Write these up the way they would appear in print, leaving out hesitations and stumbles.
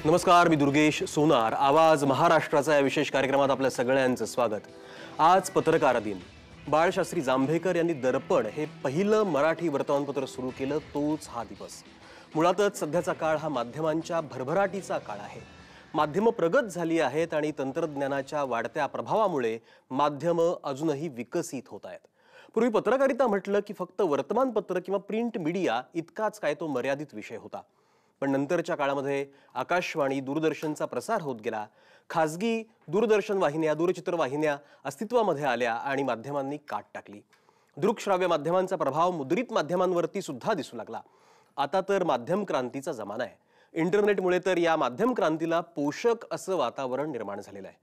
नमस्कार, मी दुर्गेश सोनार. आवाज महाराष्ट्राचा या विशेष कार्यक्रमात आपल्या सगळ्यांचं स्वागत. आज पत्रकार दिन. बाळशास्त्री जांभेकर यांनी दर्पण हे पहिलं मराठी वर्तमानपत्र सुरू केलं तोच हा दिवस. मुळातच सध्याचा काळ हा माध्यमांच्या भरभराटीचा काळ आहे. माध्यमं प्रगत झाली आहेत आणि तंत्रज्ञानाच्या वाढत्या प्रभावामुळे माध्यमं अजूनही विकसित होत आहेत. पूर्वी पत्रकारिता म्हटलं की फक्त वर्तमानपत्र किंवा प्रिंट मीडिया इतकाच काय तो मर्यादित विषय होता. पण नंतरच्या काळामध्ये आकाशवाणी, दूरदर्शनचा प्रसार होत गेला. खासगी दूरदर्शन वाहिन्या, दूरचित्रवाहिन्या अस्तित्वामध्ये आल्या आणि माध्यमांनी काट टाकली. दृकश्राव्य माध्यमांचा प्रभाव मुद्रित माध्यमांवरती सुद्धा दिसू लागला. आता तर माध्यम क्रांतीचा जमाना आहे. इंटरनेटमुळे तर या माध्यम क्रांतीला पोषक असं वातावरण निर्माण झालेलं आहे.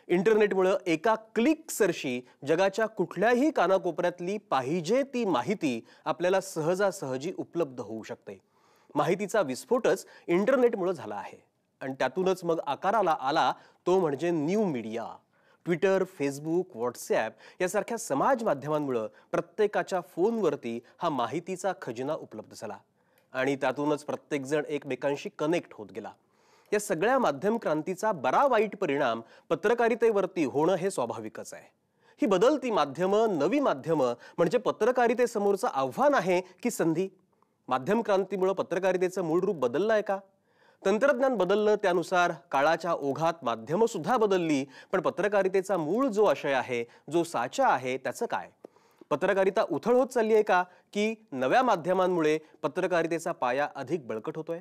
इंटरनेटमुळे एका क्लिक सरशी जगाच्या कुठल्याही कानाकोपऱ्यातली पाहिजे ती माहिती आपल्याला सहजासहजी उपलब्ध होऊ शकते. माहितीचा विस्फोटच इंटरनेटमुळे झाला आहे आणि त्यातूनच मग आकाराला आला तो म्हणजे new media. Twitter, Facebook, WhatsApp यासारख्या समाज माध्यमांमुळे प्रत्येकाच्या फोनवरती हा माहितीचा खजिना उपलब्ध झाला आणि त्यातूनच प्रत्येकजण एकमेकांशी कनेक्ट होत गेला. या सगळ्या माध्यम क्रांतीचा बरा वाईट परिणाम पत्रकारितेवरती होणं हे स्वाभाविकच आहे. ही बदलती माध्यमं, नवी माध्यमं म्हणजे पत्रकारितेसमोरचं आव्हान आहे की संधी? माध्यम क्रांतीमुळे पत्रकारितेचं मूळ रूप बदललं आहे का? तंत्रज्ञान बदललं, त्यानुसार काळाच्या ओघात माध्यमं सुद्धा बदलली, पण पत्रकारितेचा मूळ जो आशय आहे, जो साचा आहे, त्याचं काय? पत्रकारिता उथळ होत चालली आहे का की नव्या माध्यमांमुळे पत्रकारितेचा पाया अधिक बळकट होतोय?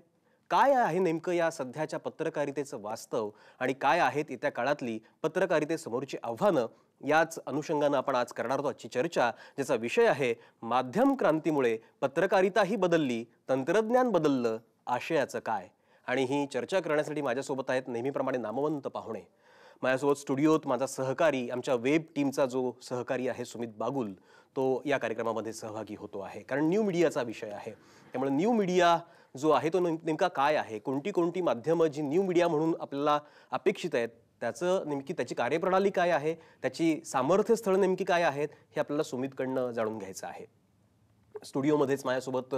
काय आहे नेमकं या सध्याच्या पत्रकारितेचं वास्तव आणि काय आहेत येत्या काळातली पत्रकारितेसमोरची आव्हानं? याच अनुषंगानं आपण आज करणार आहोत आजची चर्चा, ज्याचा विषय आहे माध्यम क्रांतीमुळे पत्रकारिताही बदलली, तंत्रज्ञान बदललं, आशयाचं काय? आणि ही चर्चा करण्यासाठी माझ्यासोबत आहेत नेहमीप्रमाणे नामवंत पाहुणे. माझ्यासोबत स्टुडिओत माझा सहकारी, आमच्या वेब टीमचा जो सहकारी आहे सुमित बागुल, तो या कार्यक्रमामध्ये सहभागी होतो आहे. कारण न्यू मीडियाचा विषय आहे, त्यामुळे न्यू मीडिया जो आहे तो नेमका काय आहे, कोणती कोणती माध्यमं जी न्यू मीडिया म्हणून आपल्याला अपेक्षित आहेत, त्याचं नेमकी त्याची कार्यप्रणाली काय आहे, त्याची सामर्थ्यस्थळ नेमकी काय आहेत, हे आपल्याला सुमितकडनं जाणून घ्यायचं आहे. स्टुडिओमध्येच माझ्यासोबत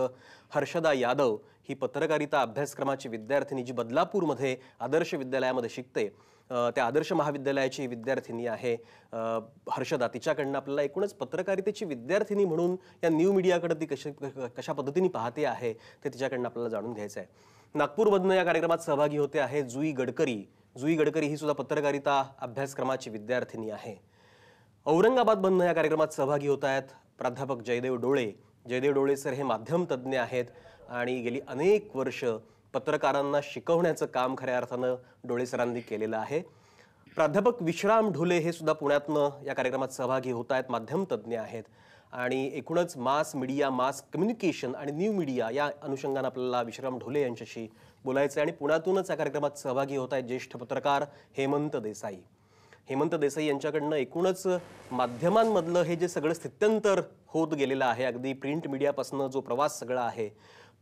हर्षदा यादव, ही पत्रकारिता अभ्यासक्रमाची विद्यार्थिनी जी बदलापूरमध्ये आदर्श विद्यालयामध्ये शिकते, त्या आदर्श महाविद्यालयाची विद्यार्थिनी आहे हर्षदा. तिच्याकडनं आपल्याला एकूणच पत्रकारितेची विद्यार्थिनी म्हणून या न्यू मीडियाकडे ती कशा पद्धतीने पाहते आहे ते तिच्याकडनं आपल्याला जाणून घ्यायचं आहे. नागपूरमधनं या कार्यक्रमात सहभागी होते आहे जुई गडकरी. जुई गडकरी ही सुद्धा पत्रकारिता अभ्यासक्रमाची विद्यार्थिनी आहे. औरंगाबादमधनं या कार्यक्रमात सहभागी होत आहेत प्राध्यापक जयदेव डोळे. जयदेव डोळे सर हे माध्यम तज्ज्ञ आहेत आणि गेली अनेक वर्ष पत्रकारांना शिकवण्याचं काम खऱ्या अर्थानं डोळे सरांनी केलेलं आहे. प्राध्यापक विश्राम ढोले हे सुद्धा पुण्यातनं या कार्यक्रमात सहभागी होत आहेत, माध्यम तज्ज्ञ आहेत. आणि एकूणच मास मीडिया, मास कम्युनिकेशन आणि न्यू मीडिया या अनुषंगानं आपल्याला विश्राम ढोले यांच्याशी बोलायचं आहे. आणि पुण्यातूनच या कार्यक्रमात सहभागी होत आहेत ज्येष्ठ पत्रकार हेमंत देसाई. हेमंत देसाई यांच्याकडनं एकूणच माध्यमांमधलं हे जे सगळं स्थित्यंतर होत गेलेलं आहे, अगदी प्रिंट मीडियापासून जो प्रवास सगळा आहे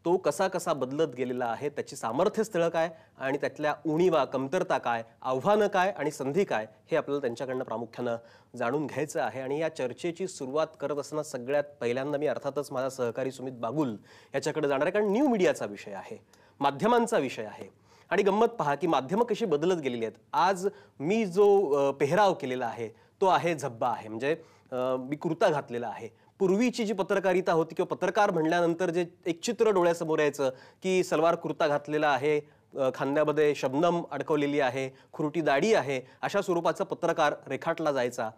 तो कसा कसा बदलत गेलेला आहे, त्याची सामर्थ्यस्थळं काय आणि त्यातल्या उणीवा, कमतरता काय, आव्हानं काय आणि संधी काय, हे आपल्याला त्यांच्याकडनं प्रामुख्यानं जाणून घ्यायचं आहे. आणि या चर्चेची सुरुवात करत असताना सगळ्यात पहिल्यांदा मी अर्थातच माझा सहकारी सुमित बागुल याच्याकडे जाणार आहे, कारण न्यू मीडियाचा विषय आहे, माध्यमांचा विषय आहे. आणि गंमत पहा की माध्यमं कशी बदलत गेलेली आहेत. आज मी जो पेहराव केलेला आहे तो आहे झब्बा आहे, म्हणजे मी कुर्ता घातलेला आहे. पूर्वीची जी पत्रकारिता होती किंवा पत्रकार म्हणल्यानंतर जे एक चित्र डोळ्यासमोर यायचं की सलवार कुर्ता घातलेला आहे, खांद्यामध्ये शबनम अडकवलेली आहे, खुरटी दाढी आहे, अशा स्वरूपाचा पत्रकार रेखाटला जायचा.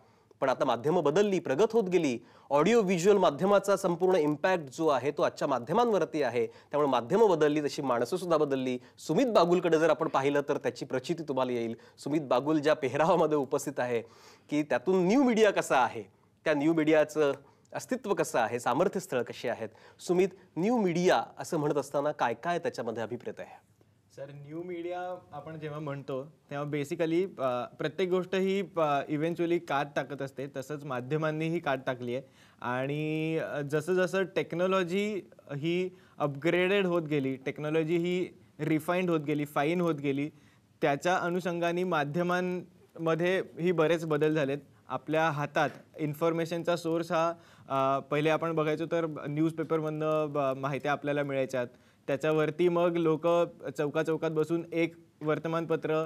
पण आता माध्यमं बदलली, प्रगत होत गेली. ऑडिओ व्हिज्युअल माध्यमाचा संपूर्ण इम्पॅक्ट जो आहे तो आजच्या माध्यमांवरती आहे, त्यामुळे माध्यमं बदलली, तशी माणसं सुद्धा बदलली. सुमित बागुलकडे जर आपण पाहिलं तर त्याची प्रचिती तुम्हाला येईल. सुमित बागुल ज्या पेहरावामध्ये उपस्थित आहे की त्यातून न्यू मीडिया कसा आहे, त्या न्यू मीडियाचं अस्तित्व कसं आहे, सामर्थ्यस्थळ कशी आहेत. सुमित, न्यू मीडिया असं म्हणत असताना काय काय त्याच्यामध्ये अभिप्रेत आहे? सर, न्यू मीडिया आपण जेव्हा म्हणतो तेव्हा बेसिकली प्रत्येक गोष्ट ही इव्हेंच्युअली काट टाकत असते, तसंच माध्यमांनीही काट टाकली आहे. आणि जसं जसं टेक्नॉलॉजी ही अपग्रेडेड होत गेली, टेक्नॉलॉजी ही रिफाईंड होत गेली, फाईन होत गेली, त्याच्या अनुषंगाने माध्यमांमध्ये ही बरेच बदल झालेत. आपल्या हातात इन्फॉर्मेशनचा सोर्स हा पहिले आपण बघायचो तर न्यूजपेपरमधनं माहिती आपल्याला मिळायच्यात. त्याच्यावरती मग लोक चौकाचौकात बसून एक वर्तमानपत्र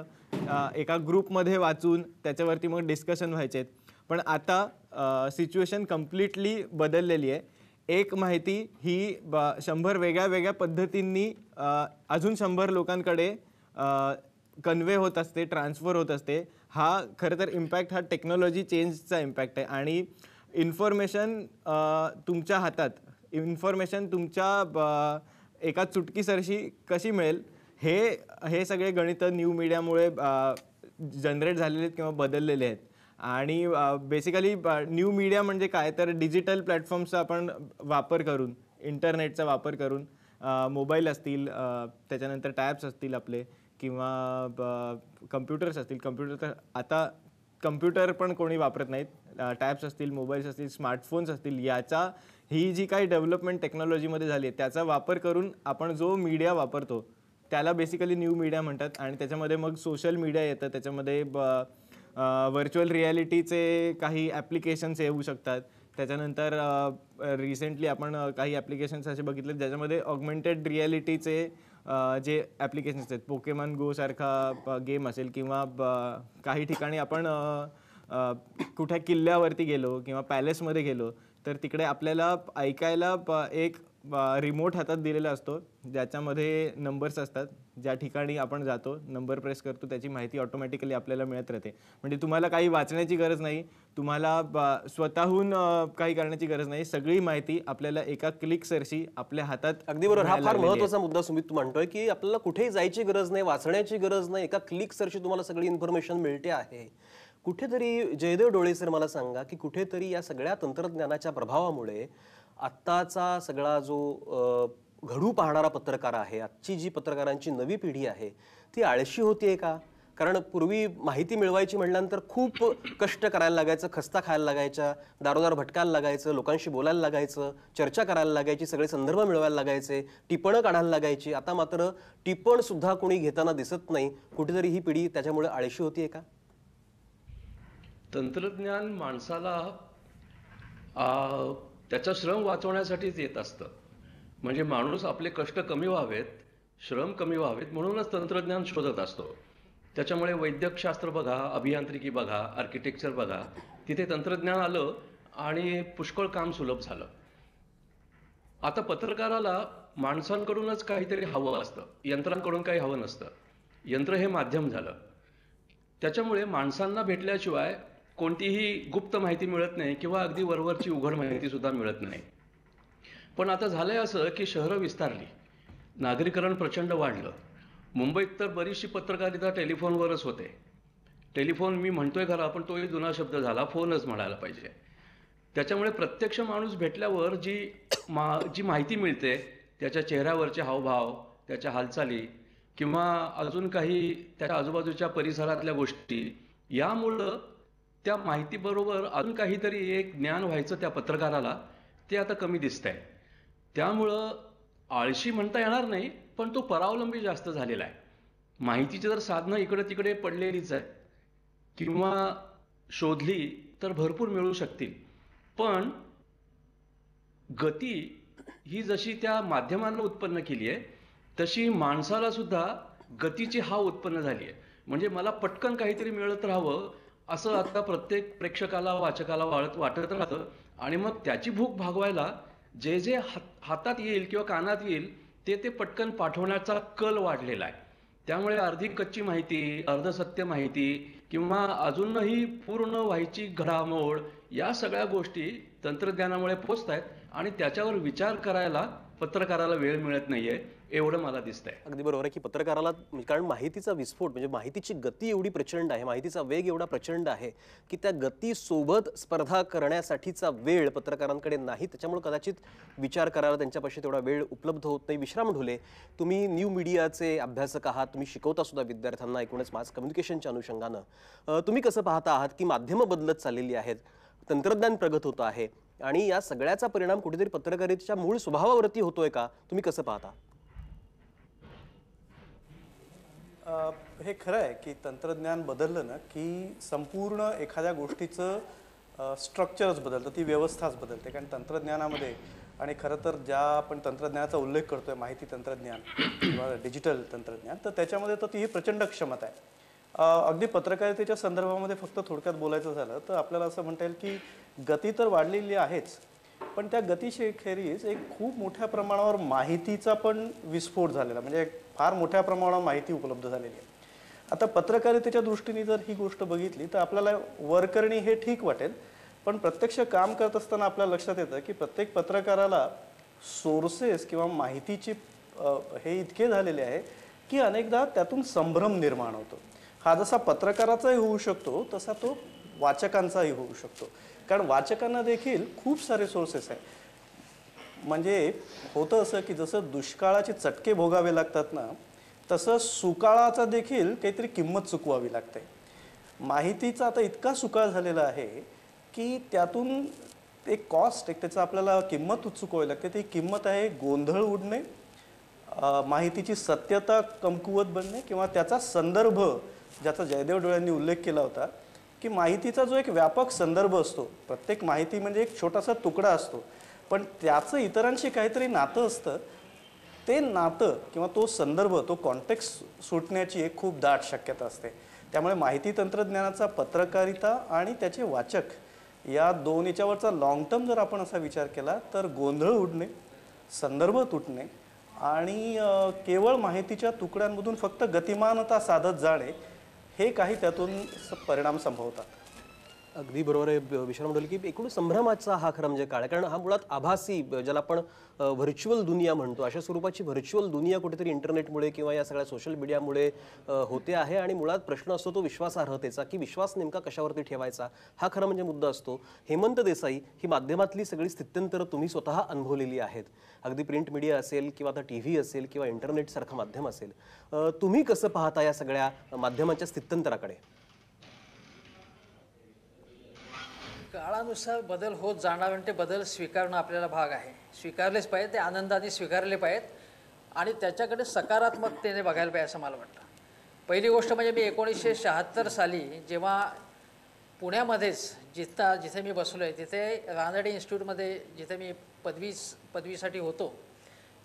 एका ग्रुपमध्ये वाचून त्याच्यावरती मग डिस्कशन व्हायचे. पण आता सिच्युएशन कम्प्लिटली बदललेली आहे. एक माहिती ही 100 वेगळ्या वेगळ्या पद्धतींनी अजून 100 लोकांकडे कन्वे होत असते, ट्रान्सफर होत असते. हा खरं तर इम्पॅक्ट हा टेक्नॉलॉजी चेंजचा इम्पॅक्ट आहे. आणि इन्फॉर्मेशन तुमच्या हातात, इन्फॉर्मेशन तुमच्या एका चुटकीसरशी कशी मिळेल हे सगळे गणितं न्यू मीडियामुळे जनरेट झालेले आहेत किंवा बदललेले आहेत. आणि बेसिकली न्यू मीडिया म्हणजे काय, तर डिजिटल प्लॅटफॉर्म्सचा आपण वापर करून, इंटरनेटचा वापर करून, मोबाईल असतील, त्याच्यानंतर टॅब्स असतील आपले, किंवा कम्प्युटर्स असतील. कम्प्युटर तर आता कम्प्युटर पण कोणी वापरत नाहीत. टॅब्स असतील, मोबाईल्स असतील, स्मार्टफोन्स असतील. ही जी काही डेव्हलपमेंट टेक्नॉलॉजीमध्ये झाली आहे त्याचा वापर करून आपण जो मीडिया वापरतो त्याला बेसिकली न्यू मीडिया म्हणतात. आणि त्याच्यामध्ये मग सोशल मीडिया येतं, त्याच्यामध्ये व्हर्च्युअल रिॲलिटीचे काही ॲप्लिकेशन्स येऊ शकतात. त्याच्यानंतर रिसेंटली आपण काही ॲप्लिकेशन्स असे बघितले ज्याच्यामध्ये ऑगमेंटेड रिॲलिटीचे जे ॲप्लिकेशन्स आहेत, पोकेमॉन गो सारखा गेम असेल, किंवा काही ठिकाणी आपण कुठे किल्ल्यावरती गेलो किंवा पॅलेसमध्ये गेलो तर तिकडे आपल्याला ऐकायला एक रिमोट हातात दिलेला असतो ज्याच्यामध्ये नंबर्स असतात. ज्या ठिकाणी आपण जातो, नंबर प्रेस करतो, त्याची माहिती ऑटोमॅटिकली आपल्याला मिळत राहते. म्हणजे तुम्हाला काही वाचण्याची गरज नाही, तुम्हाला स्वतःहून काही करण्याची गरज नाही. सगळी माहिती आपल्याला एका क्लिकसरशी आपल्या हातात. अगदी बरोबर. हा फार महत्त्वाचा मुद्दा सुमित तू म्हणतोय की आपल्याला कुठेही जायची गरज नाही, वाचण्याची गरज नाही, एका क्लिकसरशी तुम्हाला सगळी इन्फॉर्मेशन मिळते आहे. कुठेतरी जयदेव डोळे सर मला सांगा की कुठेतरी या सगळ्या तंत्रज्ञानाच्या प्रभावामुळे आत्ताचा सगळा जो घडू पाहणारा पत्रकार आहे, आजची जी पत्रकारांची नवी पिढी आहे ती आळशी होतीये का? कारण पूर्वी माहिती मिळवायची म्हटल्यानंतर खूप कष्ट करायला लागायचं, खस्ता खायला लागायच्या, दारोदार भटकायला लागायचं, लोकांशी बोलायला लागायचं, चर्चा करायला लागायची, सगळे संदर्भ मिळवायला लागायचे, टिपणं काढायला लागायची. आता मात्र टिपण सुद्धा कोणी घेताना दिसत नाही. कुठेतरी ही पिढी त्याच्यामुळे आळशी होतीये का? तंत्रज्ञान माणसाला त्याचा श्रम वाचवण्यासाठीच येत असतं. म्हणजे माणूस आपले कष्ट कमी व्हावेत, श्रम कमी व्हावेत म्हणूनच तंत्रज्ञान शोधत असतो. त्याच्यामुळे वैद्यकशास्त्र बघा, अभियांत्रिकी बघा, आर्किटेक्चर बघा, तिथे तंत्रज्ञान आलं आणि पुष्कळ काम सुलभ झालं. आता पत्रकाराला माणसांकडूनच काहीतरी हवं असतं, यंत्रांकडून काही हवं नसतं. यंत्र हे माध्यम झालं. त्याच्यामुळे माणसांना भेटल्याशिवाय कोणतीही गुप्त माहिती मिळत नाही किंवा अगदी वरवरची उघड माहिती सुद्धा मिळत नाही. पण आता झालंय असं की शहरं विस्तारली, नागरीकरण प्रचंड वाढलं. मुंबईत तर बरीचशी पत्रकारिता टेलिफोनवरच होते. टेलिफोन मी म्हणतोय खरा, पण तोही जुना शब्द झाला, फोनच म्हणायला पाहिजे. त्याच्यामुळे प्रत्यक्ष माणूस भेटल्यावर जी माहिती मिळते, त्याच्या चेहऱ्यावरचे हावभाव, त्याच्या हालचाली किंवा अजून काही त्याच्या आजूबाजूच्या परिसरातल्या गोष्टी, यामुळं त्या माहितीबरोबर अजून काहीतरी एक ज्ञान व्हायचं त्या पत्रकाराला, ते आता कमी दिसतंय. त्यामुळं आळशी म्हणता येणार नाही, पण तो परावलंबी जास्त झालेला आहे. माहितीची जर साधनं इकडे तिकडे पडलेलीच आहेत किंवा शोधली तर भरपूर मिळू शकतील, पण गती ही जशी त्या माध्यमांना उत्पन्न केली आहे तशी माणसाला सुद्धा गतीची हाव उत्पन्न झाली आहे. म्हणजे मला पटकन काहीतरी मिळत राहावं असं आता प्रत्येक प्रेक्षकाला, वाचकाला वाटत राहतं. आणि मग त्याची भूक भागवायला जे जे हातात येईल किंवा कानात येईल ते पटकन पाठवण्याचा कल वाढलेला आहे. त्यामुळे अर्धी कच्ची माहिती, अर्धसत्य माहिती किंवा अजूनही पूर्ण व्हायची घडामोड, या सगळ्या गोष्टी तंत्रज्ञानामुळे पोचत आहेत आणि त्याच्यावर विचार करायला पत्रकाराला वेळ मिळत नाहीये, एवढं मला दिसतंय. अगदी बरोबर आहे की पत्रकाराला, कारण माहितीचा विस्फोट म्हणजे माहितीची गती एवढी प्रचंड आहे, माहितीचा वेग एवढा प्रचंड आहे की त्या गतीसोबत स्पर्धा करण्यासाठीचा वेळ पत्रकारांकडे नाही. त्याच्यामुळे कदाचित विचार करायला त्यांच्यापाशी तेवढा वेळ उपलब्ध होत नाही. विश्राम ढोले, तुम्ही न्यू मीडियाचे अभ्यासक आहात, तुम्ही शिकवता सुद्धा विद्यार्थ्यांना एकूणच मास कम्युनिकेशनच्या अनुषंगानं. तुम्ही कसं पाहता आहात की माध्यमं बदलत चाललेली आहेत, तंत्रज्ञान प्रगत होतं आहे आणि या सगळ्याचा परिणाम कुठेतरी पत्रकारितेच्या मूळ स्वभावावरती होतोय का? तुम्ही कसं पाहता? हे खरं आहे की तंत्रज्ञान बदललं ना की संपूर्ण एखाद्या गोष्टीचं स्ट्रक्चरच बदलतं, ती व्यवस्थाच बदलते. कारण तंत्रज्ञानामध्ये आणि खरं तर ज्या आपण तंत्रज्ञानाचा उल्लेख करतोय, माहिती तंत्रज्ञान किंवा डिजिटल तंत्रज्ञान, तर त्याच्यामध्ये तर ती ही प्रचंड क्षमता आहे. अगदी पत्रकारितेच्या संदर्भामध्ये फक्त थोडक्यात बोलायचं झालं तर आपल्याला असं म्हणता येईल की गती तर वाढलेली आहेच, पण त्या गतीशी खेरीज एक खूप मोठ्या प्रमाणावर माहितीचा पण विस्फोट झालेला, म्हणजे फार मोठ्या प्रमाणावर माहिती उपलब्ध झालेली आहे. आता पत्रकारितेच्या दृष्टीने जर ही गोष्ट बघितली तर आपल्याला वरकरणी हे ठीक वाटेल, पण प्रत्यक्ष काम करत असताना आपल्या लक्षात येतं की प्रत्येक पत्रकाराला सोर्सेस किंवा माहितीची हे इतके झालेले आहे की अनेकदा त्यातून संभ्रम निर्माण होतो. हा जसा पत्रकाराचाही होऊ शकतो तसा तो वाचकांचाही होऊ शकतो, कारण वाचकांना देखील खूप सारे सोर्सेस आहेत. म्हणजे होतं असं की जसं दुष्काळाचे चटके भोगावे लागतात ना, तसं सुकाळाचा देखील काहीतरी किंमत चुकवावी लागते. माहितीचा आता इतका सुकाळ झालेला आहे की त्यातून एक कॉस्ट, एक त्याचं आपल्याला किंमत चुकवावी लागते. ती किंमत आहे गोंधळ उडणे, माहितीची सत्यता कमकुवत बनणे, किंवा त्याचा संदर्भ ज्याचा जयदेव डोळ्यांनी उल्लेख केला होता की माहितीचा जो एक व्यापक संदर्भ असतो, प्रत्येक माहिती म्हणजे एक छोटासा तुकडा असतो, पण त्याचं इतरांशी काहीतरी नातं असतं. ते नातं किंवा तो संदर्भ, तो कॉन्टेक्स्ट सुटण्याची एक खूप दाट शक्यता असते. त्यामुळे माहिती तंत्रज्ञानाचा पत्रकारिता आणि त्याचे वाचक या दोन याच्यावरचा लॉंग टर्म जर आपण असा विचार केला तर गोंधळ उडणे, संदर्भ तुटणे आणि केवळ माहितीच्या तुकड्यांमधून फक्त गतिमानता साधत जाणे, हे काही त्यातून परिणाम संभवतात. अगदी बरोबर आहे विशाल मंडळी की एकूण संभ्रमाचा हा खरं म्हणजे काळ आहे, कारण हा मुळात आभासी, ज्याला आपण व्हर्च्युअल दुनिया म्हणतो, अशा स्वरूपाची व्हर्च्युअल दुनिया कुठेतरी इंटरनेटमुळे किंवा या सगळ्या सोशल मीडियामुळे होते आहे. आणि मुळात प्रश्न असतो तो विश्वासार्हतेचा, की विश्वास नेमका कशावरती ठेवायचा, हा खरं म्हणजे मुद्दा असतो. हेमंत देसाई, ही माध्यमातली सगळी स्थित्यंतरं तुम्ही स्वतः अनुभवलेली आहेत. अगदी प्रिंट मीडिया असेल किंवा आता TV असेल किंवा इंटरनेटसारखं माध्यम असेल, तुम्ही कसं पाहता या सगळ्या माध्यमांच्या स्थित्यंतराकडे? काळानुसार बदल होत जाणार आणि ते बदल स्वीकारणं आपल्याला भाग आहे. स्वीकारलेच पाहिजे, ते आनंदाने स्वीकारले पाहिजेत आणि त्याच्याकडे सकारात्मकतेने बघायला पाहिजे असं मला वाटतं. पहिली गोष्ट म्हणजे मी 1976 साली जेव्हा पुण्यामध्येच जिथे मी बसलो आहे तिथे रानडे इन्स्टिट्यूटमध्ये जिथे मी पदवीसाठी होतो,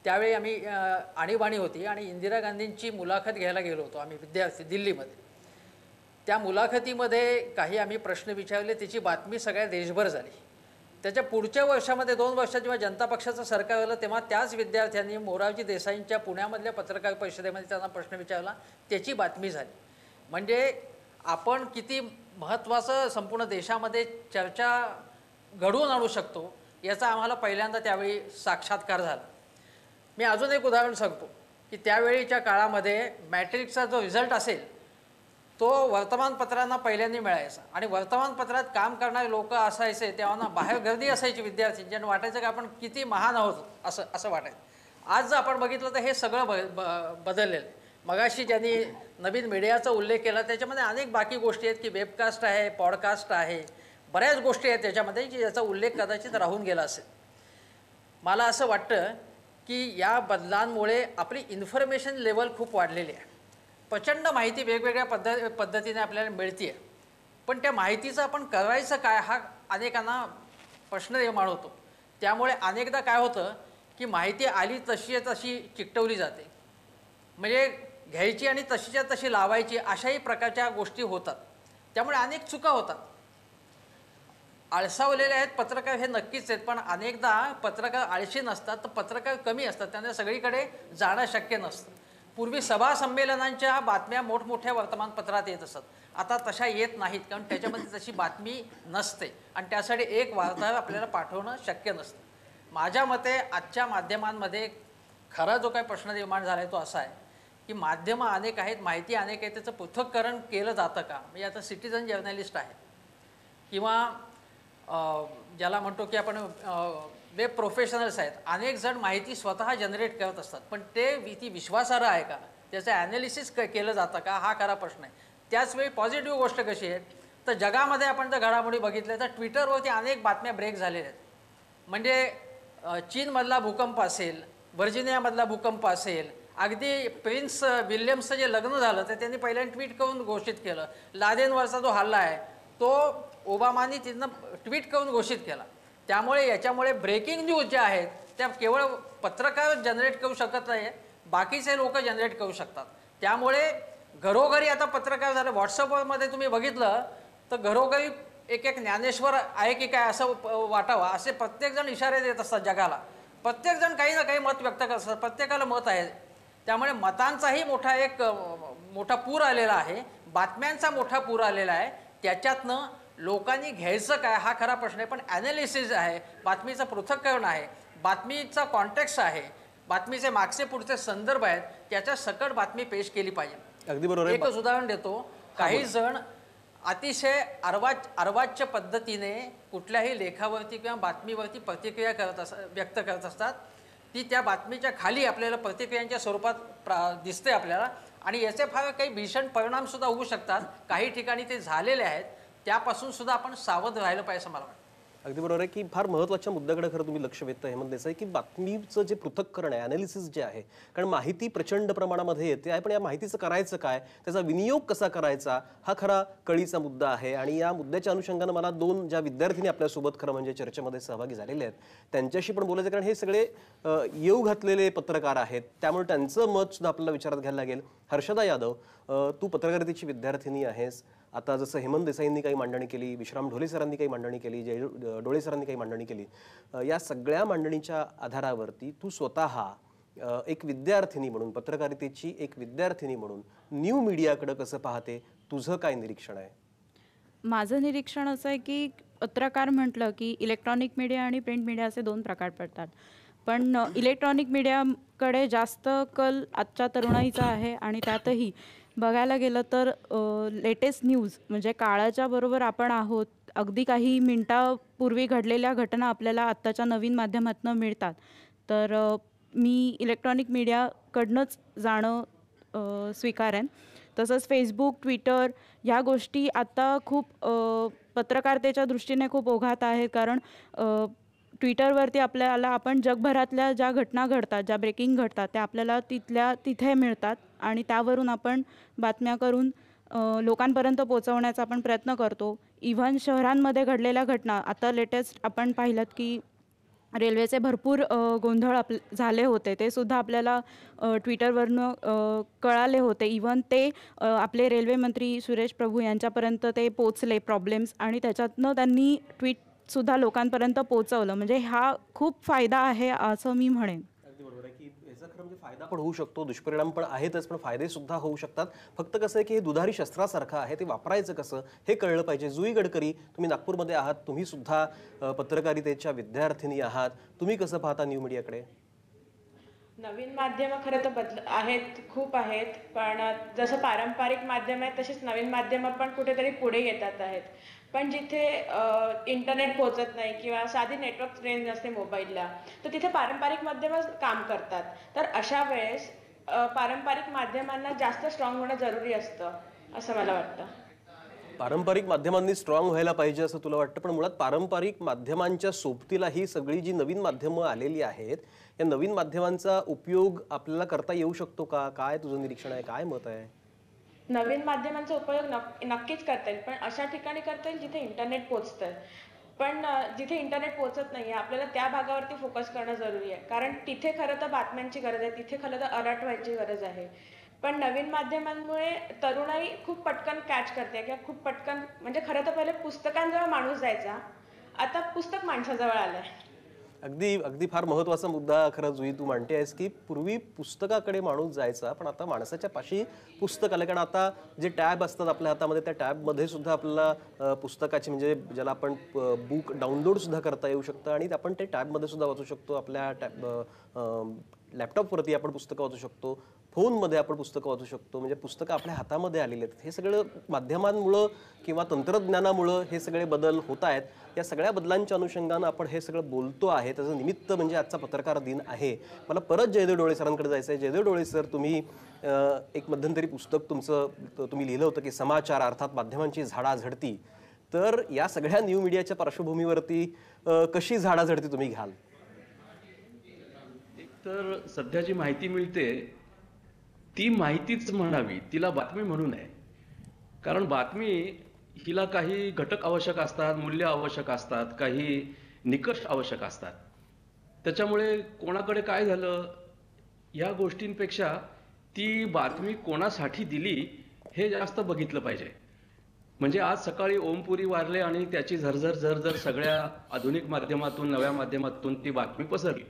त्यावेळी आम्ही आणीबाणी होती आणि इंदिरा गांधींची मुलाखत घ्यायला गेलो होतो आम्ही विद्यार्थी दिल्लीमध्ये. त्या मुलाखतीमध्ये काही आम्ही प्रश्न विचारले, त्याची बातमी सगळ्या देशभर झाली. त्याच्या पुढच्या वर्षामध्ये 2 वर्षात जेव्हा जनता पक्षाचं सरकार आलं तेव्हा त्याच विद्यार्थ्यांनी मोरारजी देसाईंच्या पुण्यामधल्या पत्रकार परिषदेमध्ये त्यांना प्रश्न विचारला, त्याची बातमी झाली. म्हणजे आपण किती महत्त्वाचं संपूर्ण देशामध्ये चर्चा घडवून आणू शकतो याचा आम्हाला पहिल्यांदा त्यावेळी साक्षात्कार झाला. मी अजून एक उदाहरण सांगतो की त्यावेळीच्या काळामध्ये मॅट्रिकचा जो रिझल्ट असेल तो वर्तमानपत्रांना पहिल्यांदा मिळायचा आणि वर्तमानपत्रात काम करणारे लोक असायचे तेव्हा बाहेर गर्दी असायची विद्यार्थ्यांची आणि वाटायचं की आपण किती महान आहोत असं वाटायचं. आज जर आपण बघितलं तर हे सगळं बदललेलं आहे. मगाशी ज्यांनी नवीन मीडियाचा उल्लेख केला त्याच्यामध्ये अनेक बाकी गोष्टी आहेत की वेबकास्ट आहे, पॉडकास्ट आहे, बऱ्याच गोष्टी आहेत त्याच्यामध्ये की ज्याचा उल्लेख कदाचित राहून गेला असेल. मला असं वाटतं की या बदलांमुळे आपली इन्फॉर्मेशन लेवल खूप वाढलेली आहे. प्रचंड माहिती वेगवेगळ्या पद्धतीने आपल्याला मिळते आहे, पण त्या माहितीचं आपण करायचं काय हा अनेकांना प्रश्न निर्माण होतो. त्यामुळे अनेकदा काय होतं की माहिती आली तशी चिकटवली जाते, म्हणजे घ्यायची आणि तशीच्या तशी लावायची अशाही प्रकारच्या गोष्टी होतात. त्यामुळे अनेक चुका होतात. आळसावलेले आहेत पत्रकार हे नक्कीच आहेत, पण अनेकदा पत्रकार आळशी नसतात तर पत्रकार कमी असतात, त्यांना सगळीकडे जाणं शक्य नसतं. पूर्वी सभा संमेलनांच्या बातम्या मोठमोठ्या वर्तमानपत्रात येत असत, आता तशा येत नाहीत, कारण त्याच्यामध्ये तशी बातमी नसते आणि त्यासाठी एक वार्ताहर आपल्याला पाठवणं शक्य नसतं. माझ्या मते आजच्या माध्यमांमध्ये खरा जो काही प्रश्न निर्माण झाला आहे तो असा आहे की माध्यमं अनेक आहेत, माहिती अनेक आहे, त्याचं पृथक्करण केलं जातं का? म्हणजे आता सिटिझन जर्नलिस्ट आहेत किंवा ज्याला म्हणतो की आपण वेब प्रोफेशनल्स आहेत, अनेक जण माहिती स्वतः जनरेट करत असतात, पण ती विश्वासार्ह आहे का, त्याचं ॲनालिसिस केलं जातं का, हा खरा प्रश्न आहे. त्याचवेळी पॉझिटिव्ह गोष्ट कशी आहे तर जगामध्ये आपण जर घडामोडी बघितल्या तर ट्विटरवरती अनेक बातम्या ब्रेक झालेल्या आहेत. म्हणजे चीनमधला भूकंप असेल, व्हर्जिनियामधला भूकंप असेल, अगदी प्रिन्स विल्यम्सचं जे लग्न झालं तर त्यांनी पहिल्यांदा ट्विट करून घोषित केलं. लादेनवरचा जो हल्ला आहे तो ओबामांनी तिथनं ट्विट करून घोषित केला. त्यामुळे याच्यामुळे ब्रेकिंग न्यूज ज्या आहेत त्या केवळ पत्रकार जनरेट करू शकत नाही, बाकीचे लोक जनरेट करू शकतात. त्यामुळे घरोघरी आता पत्रकार झाले. व्हॉट्सअपमध्ये तुम्ही बघितलं तर घरोघरी एक एक ज्ञानेश्वर आहे की काय असं वाटावं असे प्रत्येकजण इशारे देत असतात जगाला. प्रत्येकजण काही ना काही मत व्यक्त करत असतात, प्रत्येकाला मत आहे. त्यामुळे मतांचाही मोठा पूर आलेला आहे, बातम्यांचा मोठा पूर आलेला आहे. त्याच्यातनं लोकांनी घ्यायचं काय हा खरा प्रश्न आहे. पण ॲनालिसिस आहे, बातमीचं पृथक्करण आहे, बातमीचा कॉन्टेक्स्ट आहे, बातमीचे मागचे पुढचे संदर्भ आहेत, त्याच्या सकट बातमी पेश केली पाहिजे. अगदी बरोबर आहे. एकच उदाहरण देतो. काही जण अतिशय अर्वाच्य पद्धतीने कुठल्याही लेखावरती किंवा बातमीवरती प्रतिक्रिया व्यक्त करत असतात. ती त्या बातमीच्या खाली आपल्याला प्रतिक्रियांच्या स्वरूपात दिसते आपल्याला, आणि याचे फार काही भीषण परिणाम सुद्धा होऊ शकतात. काही ठिकाणी ते झालेले आहेत, त्यापासून सुद्धा आपण सावध राहिलं पाहिजे असं मला वाटतं. अगदी बरोबर आहे की फार महत्त्वाच्या मुद्द्याकडे खरं तुम्ही लक्ष वेधता हेमंत देसाई, की बातमीचं जे पृथक्करण आहे, ॲनालिसिस जे आहे, कारण माहिती प्रचंड प्रमाणामध्ये येते आहे, पण या माहितीचं करायचं काय, त्याचा विनियोग कसा करायचा हा खरा कळीचा मुद्दा आहे. आणि या मुद्द्याच्या अनुषंगानं मला दोन ज्या विद्यार्थ्यांनी आपल्यासोबत खरं म्हणजे चर्चेमध्ये सहभागी झालेले आहेत त्यांच्याशी पण बोलायचं, कारण हे सगळे येऊ घातलेले पत्रकार आहेत, त्यामुळे त्यांचं मत सुद्धा आपल्याला विचारात घ्यायला लागेल. हर्षदा यादव, तू पत्रकारितेची विद्यार्थिनी आहेस. आता जसं हेमंत देसाईंनी काही मांडणी केली, विश्राम ढोले सरांनी काही मांडणी केली, जय डोळे सरांनी काही मांडणी केली, या सगळ्या मांडणीच्या आधारावरती तू स्वतः एक विद्यार्थिनी म्हणून, पत्रकारितेची एक विद्यार्थिनी म्हणून न्यू मीडियाकडे कसं पाहते, तुझं काय निरीक्षण आहे? माझं निरीक्षण असं आहे की पत्रकार म्हटलं की इलेक्ट्रॉनिक मीडिया आणि प्रिंट मीडिया असे दोन प्रकार पडतात. पण इलेक्ट्रॉनिक मीडियाकडे जास्त कल आजच्या तरुणाईचा आहे, आणि त्यातही बघायला गेलं तर लेटेस्ट न्यूज म्हणजे काळाच्या बरोबर आपण आहोत. अगदी काही मिनटापूर्वी घडलेल्या घटना आपल्याला आत्ताच्या नवीन माध्यमातून मिळतात. तर मी इलेक्ट्रॉनिक मीडियाकडनंच जाणं स्वीकारेन. तसंच फेसबुक, ट्विटर ह्या गोष्टी आता खूप पत्रकारितेच्या दृष्टीने खूप ओघात आहेत. कारण ट्विटरवरती आपल्याला आपण जगभरातल्या ज्या घटना घडतात, ज्या ब्रेकिंग घडतात त्या आपल्याला तिथे मिळतात, आणि त्यावरून आपण बातम्या करून लोकांपर्यंत पोहोचवण्याचा आपण प्रयत्न करतो. इव्हन शहरांमध्ये घडलेल्या घटना, आता लेटेस्ट आपण पाहिलं की रेल्वेचे भरपूर गोंधळ झाले होते, ते सुद्धा आपल्याला ट्विटरवरनं कळाले होते. इव्हन ते आपले रेल्वे मंत्री सुरेश प्रभू यांच्यापर्यंत ते पोचले प्रॉब्लेम्स, आणि त्याच्यातनं त्यांनी ट्विटसुद्धा लोकांपर्यंत पोचवलं. म्हणजे हा खूप फायदा आहे असं मी म्हणेन. अगदी बरोबर आहे की याचा खरं म्हणजे फायदा पण होऊ शकतो, दुष्परिणाम पण आहेतच, पण फायदे सुद्धा होऊ शकतात. फक्त कसं आहे की हे दुधारी शस्त्रासारखं आहे, ते वापरायचं कसं हे कळलं पाहिजे. जुई गडकरी, तुम्ही नागपूरमध्ये आहात, तुम्ही सुद्धा पत्रकारितेच्या विद्यार्थिनी आहात, तुम्ही कसं पाहता न्यू मीडियाकडे? नवीन माध्यमं खरं तर आहेत, खूप आहेत. पण जसं पारंपरिक माध्यम आहेत तसेच नवीन माध्यमं पण कुठेतरी पुढे येतात आहेत. पण जिथे इंटरनेट पोहोचत नाही किंवा साधी नेटवर्क रेंज नसते मोबाईलला, तर तिथे पारंपरिक माध्यमच काम करतात. तर अशा वेळेस पारंपरिक माध्यमांना जास्त स्ट्रॉंग होणं जरुरी असतं असं मला वाटतं. पारंपरिक माध्यमांनी स्ट्रॉंग व्हायला पाहिजे असं तुला वाटतं, पण मुळात पारंपरिक माध्यमांच्या सोबतीला ही सगळी जी नवीन माध्यमं आलेली आहेत, या नवीन माध्यमांचा उपयोग आपल्याला करता येऊ शकतो का? काय तुझं निरीक्षण आहे, काय मत आहे? नवीन माध्यमांचा उपयोग नक्कीच करता येईल, पण अशा ठिकाणी करता येईल जिथे इंटरनेट पोहोचतं. पण जिथे इंटरनेट पोहोचत नाही आपल्याला त्या भागावरती फोकस करणं जरुरी आहे. कारण तिथे खरं तर बातम्यांची गरज आहे, तिथे खरं तर अलर्ट व्हायची गरज आहे. पण नवीन माध्यमांमुळे तरुणाई खूप पटकन कॅच करते किंवा खूप पटकन, म्हणजे खरं तर पहिले पुस्तकांजवळ माणूस जायचा, आता पुस्तक माणसाजवळ आलंय. अगदी अगदी फार महत्त्वाचा मुद्दा खरं जुई तू मांडते आहेस की पूर्वी पुस्तकाकडे माणूस जायचा, पण आता माणसाच्या पाशी पुस्तक आलं. कारण आता जे टॅब असतात आपल्या हातामध्ये, त्या टॅबमध्ये सुद्धा आपल्याला पुस्तकाची म्हणजे ज्याला आपण बुक डाउनलोड सुद्धा करता येऊ शकतं, आणि आपण ते टॅबमध्ये सुद्धा वाचू शकतो. आपल्या लॅपटॉपवरती आपण पुस्तकं वाचू शकतो, फोनमध्ये आपण पुस्तकं वाचू शकतो. म्हणजे पुस्तकं आपल्या हातामध्ये आलेली आहेत. हे सगळं माध्यमांमुळं किंवा तंत्रज्ञानामुळं हे सगळे बदल होत आहेत. या सगळ्या बदलांच्या अनुषंगानं आपण हे सगळं बोलतो आहे, त्याचं निमित्त म्हणजे आजचा पत्रकार दिन आहे. मला परत जयदेव डोळे सरांकडे जायचं आहे. जयदेव डोळे सर, तुम्ही एक मध्यंतरी पुस्तक तुम्ही लिहिलं होतं की समाचार अर्थात माध्यमांची झाडाझडती. तर या सगळ्या न्यू मीडियाच्या पार्श्वभूमीवरती कशी झाडाझडती तुम्ही घ्याल? तर सध्या जी माहिती मिळते ती माहितीच म्हणावी, तिला बातमी म्हणू नये. कारण बातमी हिला काही घटक आवश्यक असतात, मूल्य आवश्यक असतात, काही निकष आवश्यक असतात. त्याच्यामुळे कोणाकडे काय झालं या गोष्टींपेक्षा ती बातमी कोणासाठी दिली हे जास्त बघितलं पाहिजे. म्हणजे आज सकाळी ओमपुरी वारले आणि त्याची झरझर झरझर सगळ्या आधुनिक माध्यमातून, नव्या माध्यमातून ती बातमी पसरली.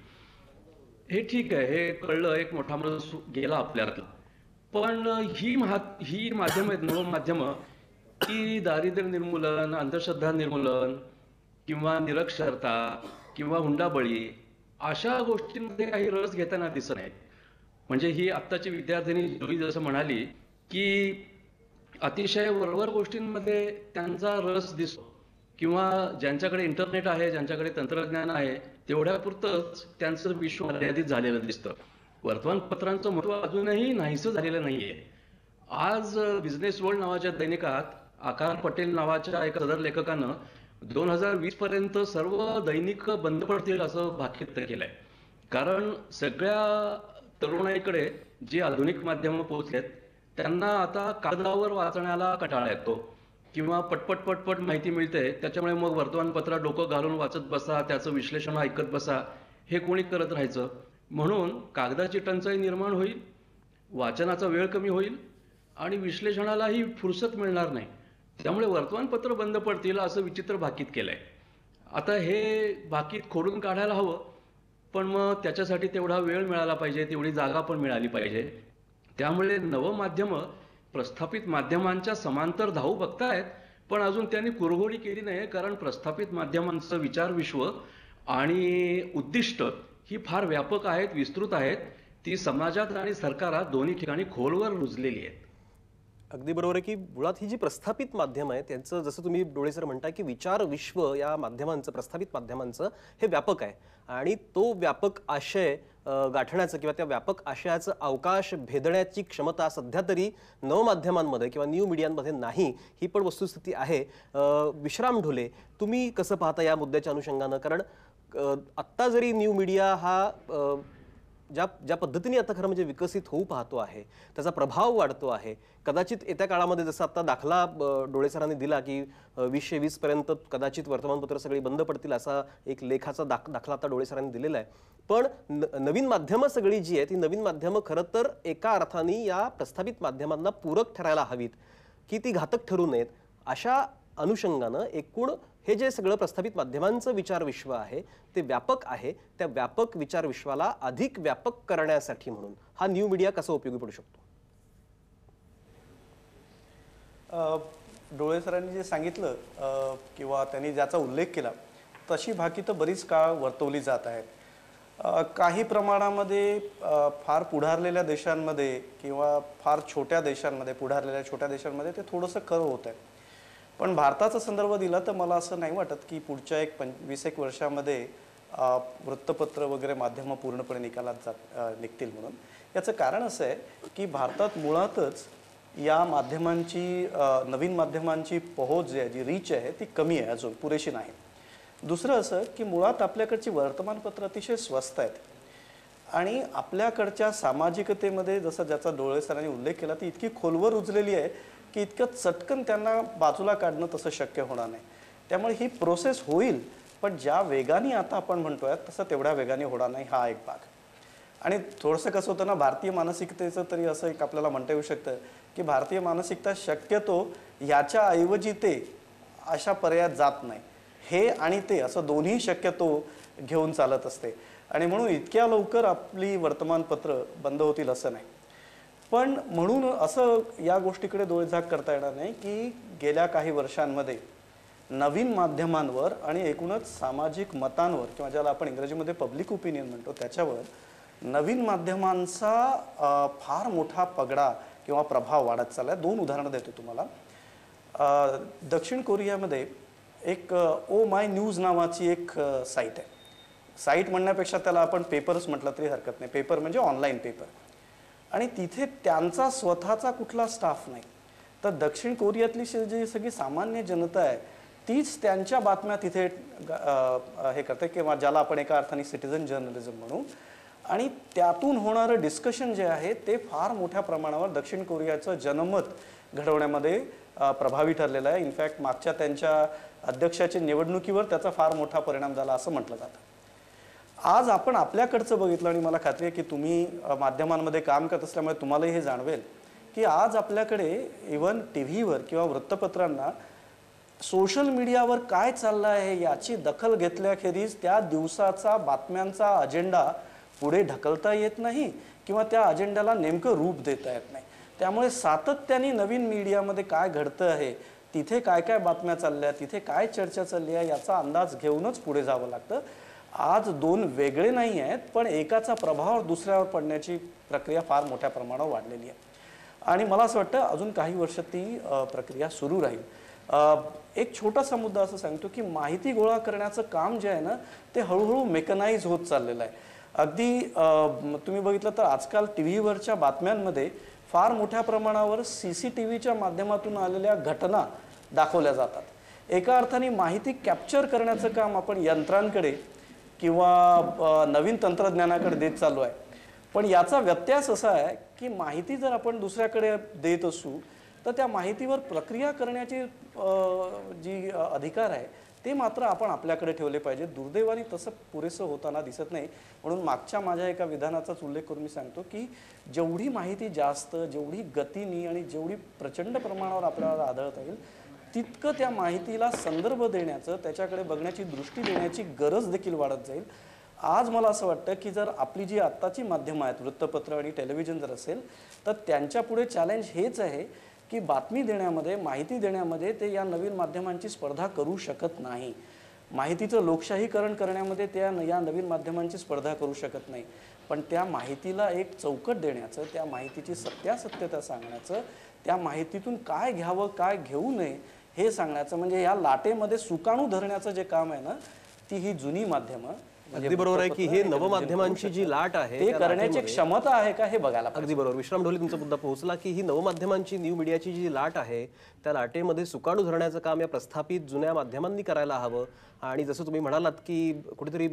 हे ठीक आहे, हे कळलं, एक मोठा माणूस गेला आपल्यातला. पण ही माध्यमं आहेत, नवमाध्यमं, की दारिद्र्य निर्मूलन, अंधश्रद्धा निर्मूलन किंवा निरक्षरता किंवा हुंडाबळी अशा गोष्टींमध्ये काही रस घेताना दिसत नाही. म्हणजे ही आत्ताची विद्यार्थिनी जुई जसं म्हणाली की अतिशय वरवर गोष्टींमध्ये त्यांचा रस दिसतो, किंवा ज्यांच्याकडे इंटरनेट आहे, ज्यांच्याकडे तंत्रज्ञान आहे, तेवढ्यापुरतंच त्यांचं विश्व मर्यादित झालेलं दिसतं. वर्तमानपत्रांचं महत्त्व अजूनही नाहीसं झालेलं नाहीये. आज बिझनेस वर्ल्ड नावाच्या दैनिकात आकार पटेल नावाच्या एका सदर लेखकानं 2020 पर्यंत सर्व दैनिक बंद पडतील असं भाकीत केलंय. कारण सगळ्या तरुणाईकडे जी आधुनिक माध्यमं पोहोचलेत त्यांना आता कागदावर वाचण्याला कंटाळा येतो, किंवा पटपट पटपट माहिती मिळते. त्याच्यामुळे मग वर्तमानपत्रात डोकं घालून वाचत बसा, त्याचं विश्लेषण ऐकत बसा, हे कोणी करत राहायचं. म्हणून कागदाची टंचाई निर्माण होईल, वाचनाचा वेळ कमी होईल आणि विश्लेषणालाही फुरसत मिळणार नाही. त्यामुळे वर्तमानपत्र बंद पडतील असं विचित्र भाकीत केलंय. आता हे भाकीत खोडून काढायला हवं, पण मग त्याच्यासाठी तेवढा वेळ मिळाला पाहिजे, तेवढी जागा पण मिळाली पाहिजे. त्यामुळे नवमाध्यमं प्रस्थापित माध्यमांच्या समांतर धावू बघतायत, पण अजून त्यांनी कुरघोडी केली नाही. कारण प्रस्थापित माध्यमांचं विचारविश्व आणि उद्दिष्ट ही फार व्यापक आहेत, विस्तृत आहेत. ती समाजात आणि सरकारात दोन्ही ठिकाणी खोलवर रुजलेली आहेत. अगदी बरोबर आहे की मुळात ही जी प्रस्थापित माध्यम आहे त्यांचं, जसं तुम्ही डोळे सर म्हणताय की विचार विश्व या माध्यमांचं, प्रस्थापित माध्यमांचं हे व्यापक आहे, आणि तो व्यापक आशय गाठण्याचं किंवा त्या व्यापक आशयाचं अवकाश भेदण्याची क्षमता सध्या तरी नवमाध्यमांमध्ये किंवा न्यू मीडियांमध्ये नाही, ही पण वस्तुस्थिती आहे. विश्राम ढोले, तुम्ही कसं पाहता या मुद्द्याच्या अनुषंगानं? कारण आत्ता जरी न्यू मीडिया हा ज्या पद्धतीने आता खरं म्हणजे विकसित होऊ पाहतो आहे, त्याचा प्रभाव वाढतो आहे, कदाचित येत्या काळामध्ये जसं आता दाखला डोळे सरांनी दिला की 2020 पर्यंत कदाचित वर्तमानपत्र सगळी बंद पडतील असा एक लेखाचा दाखला आता डोळे सरांनी दिलेला आहे. पण नवीन माध्यमं सगळी जी आहेत ती नवीन माध्यमं खरं तर एका अर्थाने या प्रस्थापित माध्यमांना पूरक ठरायला हवीत की ती घातक ठरू नयेत. अशा अनुषंगानं एकूण हे जे सगळं प्रस्थापित माध्यमांचं विचार विश्व आहे ते व्यापक आहे, त्या व्यापक विचार विश्वाला अधिक व्यापक करण्यासाठी म्हणून हा न्यू मीडिया कसा उपयोगी पडू शकतो? डोळे सरांनी जे सांगितलं किंवा त्यांनी ज्याचा उल्लेख केला तशी भाकीतं बरीच काळ वर्तवली जात आहेत. काही प्रमाणामध्ये फार पुढारलेल्या देशांमध्ये किंवा फार छोट्या देशांमध्ये, पुढारलेल्या छोट्या देशांमध्ये ते थोडंसं खरं होत आहे. पण भारताचा संदर्भ दिला तर मला असं नाही वाटत की पुढच्या 20-21 वर्षामध्ये वृत्तपत्र वगैरे माध्यमं पूर्णपणे निकालात निघतील म्हणून. याचं कारण असं आहे की भारतात मुळातच या माध्यमांची, नवीन माध्यमांची पोहोच जी आहे, जी रीच आहे ती कमी आहे, अजून पुरेशी नाही. दुसरं असं की मुळात आपल्याकडची वर्तमानपत्र अतिशय स्वस्त आहेत आणि आपल्याकडच्या सामाजिकतेमध्ये जसं ज्याचा डोळे सरांनी उल्लेख केला ती इतकी खोलवर रुजलेली आहे की इतकं चटकन त्यांना बाजूला काढणं तसं शक्य होणार नाही. त्यामुळे ही प्रोसेस होईल, पण ज्या वेगाने आता आपण म्हणतोय तसं तेवढ्या वेगाने होणार नाही, हा एक भाग. आणि थोडंसं कसं होतं ना, भारतीय मानसिकतेचं तरी असं एक आपल्याला म्हणता येऊ शकतं की भारतीय मानसिकता शक्यतो याच्या ऐवजी ते अशा पर्यायात जात नाही, हे आणि ते असं दोन्ही शक्यतो घेऊन चालत असते. आणि म्हणून इतक्या लवकर आपली वर्तमानपत्र बंद होतील असं नाही. पण म्हणून असं या गोष्टीकडे डोळेझाक करता येणार नाही की गेल्या काही वर्षांमध्ये नवीन माध्यमांवर आणि एकूणच सामाजिक मतांवर किंवा ज्याला आपण इंग्रजीमध्ये पब्लिक ओपिनियन म्हणतो त्याच्यावर नवीन माध्यमांचा फार मोठा पगडा किंवा प्रभाव वाढत चालला आहे. 2 उदाहरणं देतो तुम्हाला. दक्षिण कोरियामध्ये एक ओ माय न्यूज नावाची एक साईट आहे. साईट म्हणण्यापेक्षा त्याला आपण पेपर्स म्हटलं तरी हरकत नाही. पेपर म्हणजे ऑनलाईन पेपर. आणि तिथे त्यांचा स्वतःचा कुठला स्टाफ नाही. तर दक्षिण कोरियातली जी सगळी सामान्य जनता आहे तीच त्यांच्या बातम्या तिथे हे करते, किंवा ज्याला आपण एका अर्थाने सिटिझन जर्नलिझम म्हणू. आणि त्यातून होणारं डिस्कशन जे आहे ते फार मोठ्या प्रमाणावर दक्षिण कोरियाचं जनमत घडवण्यामध्ये प्रभावी ठरलेला आहे. इनफॅक्ट मागच्या त्यांच्या अध्यक्षाच्या निवडणुकीवर त्याचा फार मोठा परिणाम झाला असं म्हटलं जातं. आज आपण आपल्याकडचं बघितलं आणि मला खात्री आहे की तुम्ही माध्यमांमध्ये काम करत असल्यामुळे तुम्हालाही हे जाणवेल की आज आपल्याकडे इव्हन टी व्हीवर किंवा वृत्तपत्रांना सोशल मीडियावर काय चाललं आहे याची दखल घेतल्याखेरीज त्या दिवसाचा बातम्यांचा अजेंडा पुढे ढकलता येत नाही किंवा त्या अजेंड्याला नेमकं रूप देता येत नाही. त्यामुळे सातत्याने नवीन मीडियामध्ये काय घडतं आहे, तिथे काय काय बातम्या चालल्या, तिथे काय चर्चा चालली आहे याचा अंदाज घेऊनच पुढे जावं लागतं. आज दोन वेगळे नाही आहेत, पण एकाचा प्रभाव दुसऱ्यावर पडण्याची प्रक्रिया फार मोठ्या प्रमाणावर वाढलेली आहे आणि मला असं वाटतं अजून काही वर्ष ती प्रक्रिया सुरू राहील. एक छोटासा मुद्दा असं सांगतो की माहिती गोळा करण्याचं काम जे आहे ना ते हळूहळू मेकनाइज होत चाललेलं आहे. अगदी तुम्ही बघितलं तर आजकाल टी व्हीवरच्या बातम्यांमध्ये फार मोठ्या प्रमाणावर CCTVच्या माध्यमातून आलेल्या घटना दाखवल्या जातात. एका अर्थाने माहिती कॅप्चर करण्याचं काम आपण यंत्रांकडे किंवा नवीन तंत्रज्ञानाकडे देत चालू आहे. पण याचा व्यत्यास असा आहे की माहिती जर आपण दुसऱ्याकडे देत असू तर त्या माहितीवर प्रक्रिया करण्याची जी अधिकार आहे ते मात्र आपण आपल्याकडे ठेवले पाहिजे. दुर्दैवाने तसं पुरेसं होताना दिसत नाही. म्हणून मागच्या माझ्या एका विधानाचाच उल्लेख करून मी सांगतो की जेवढी माहिती जास्त, जेवढी गतीने आणि जेवढी प्रचंड प्रमाणावर आपल्याला आढळता येईल तितकं त्या माहितीला संदर्भ देण्याचं, त्याच्याकडे बघण्याची दृष्टी देण्याची गरज देखील वाढत जाईल. आज मला असं वाटतं की जर आपली जी आत्ताची माध्यमं आहेत, वृत्तपत्र आणि टेलिव्हिजन जर असेल तर त्यांच्या पुढे चॅलेंज हेच आहे की बातमी देण्यामध्ये, माहिती देण्यामध्ये ते या नवीन माध्यमांची स्पर्धा करू शकत नाही. माहितीचं लोकशाहीकरण करण्यामध्ये त्या या नवीन माध्यमांची स्पर्धा करू शकत नाही. पण त्या माहितीला एक चौकट देण्याचं, त्या माहितीची सत्यासत्यता सांगण्याचं, त्या माहितीतून काय घ्यावं काय घेऊ नये हे सांगण्याचं, म्हणजे या लाटेमध्ये सुकाणू धरण्याचं जे काम आहे ना ती ही जुनी माध्यमं, अगदी बरोबर आहे की हे नवमाध्यमांची जी लाट आहे ते करण्याची क्षमता आहे का हे बघायला. अगदी बरोबर. विश्राम ढोले तुमचा मुद्दा पोहोचला की ही नवमाध्यमांची, न्यू मीडियाची जी लाट आहे त्या लाटेमध्ये सुकाणू धरण्याचं काम या प्रस्थापित जुन्या माध्यमांनी करायला हवं. आणि जसं तुम्ही म्हणालात की कुठेतरी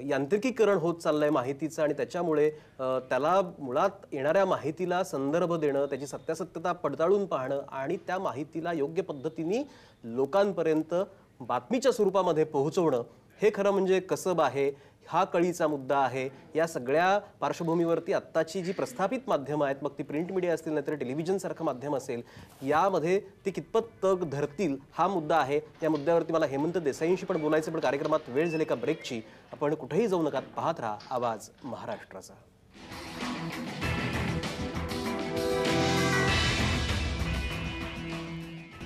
यांत्रिकीकरण होत चाललंय माहितीचं आणि त्याच्यामुळे त्याला मुळात येणाऱ्या माहितीला संदर्भ देणं, त्याची सत्यासत्यता पडताळून पाहणं आणि त्या माहितीला योग्य पद्धतीने लोकांपर्यंत बातमीच्या स्वरूपामध्ये पोहोचवणं हे खरं म्हणजे कसब आहे. हा कळीचा मुद्दा आहे. या सगळ्या पार्श्वभूमीवरती आत्ताची जी प्रस्थापित माध्यमं आहेत, मग ती प्रिंट मीडिया असतील नाहीतर टेलिव्हिजनसारखं माध्यम असेल, यामध्ये ते कितपत तग धरतील हा मुद्दा आहे. या मुद्द्यावरती मला हेमंत देसाईंशी पण बोलायचं, पण कार्यक्रमात वेळ झाली का ब्रेकची. आपण कुठेही जाऊ नका, पाहत राहा आवाज महाराष्ट्राचा.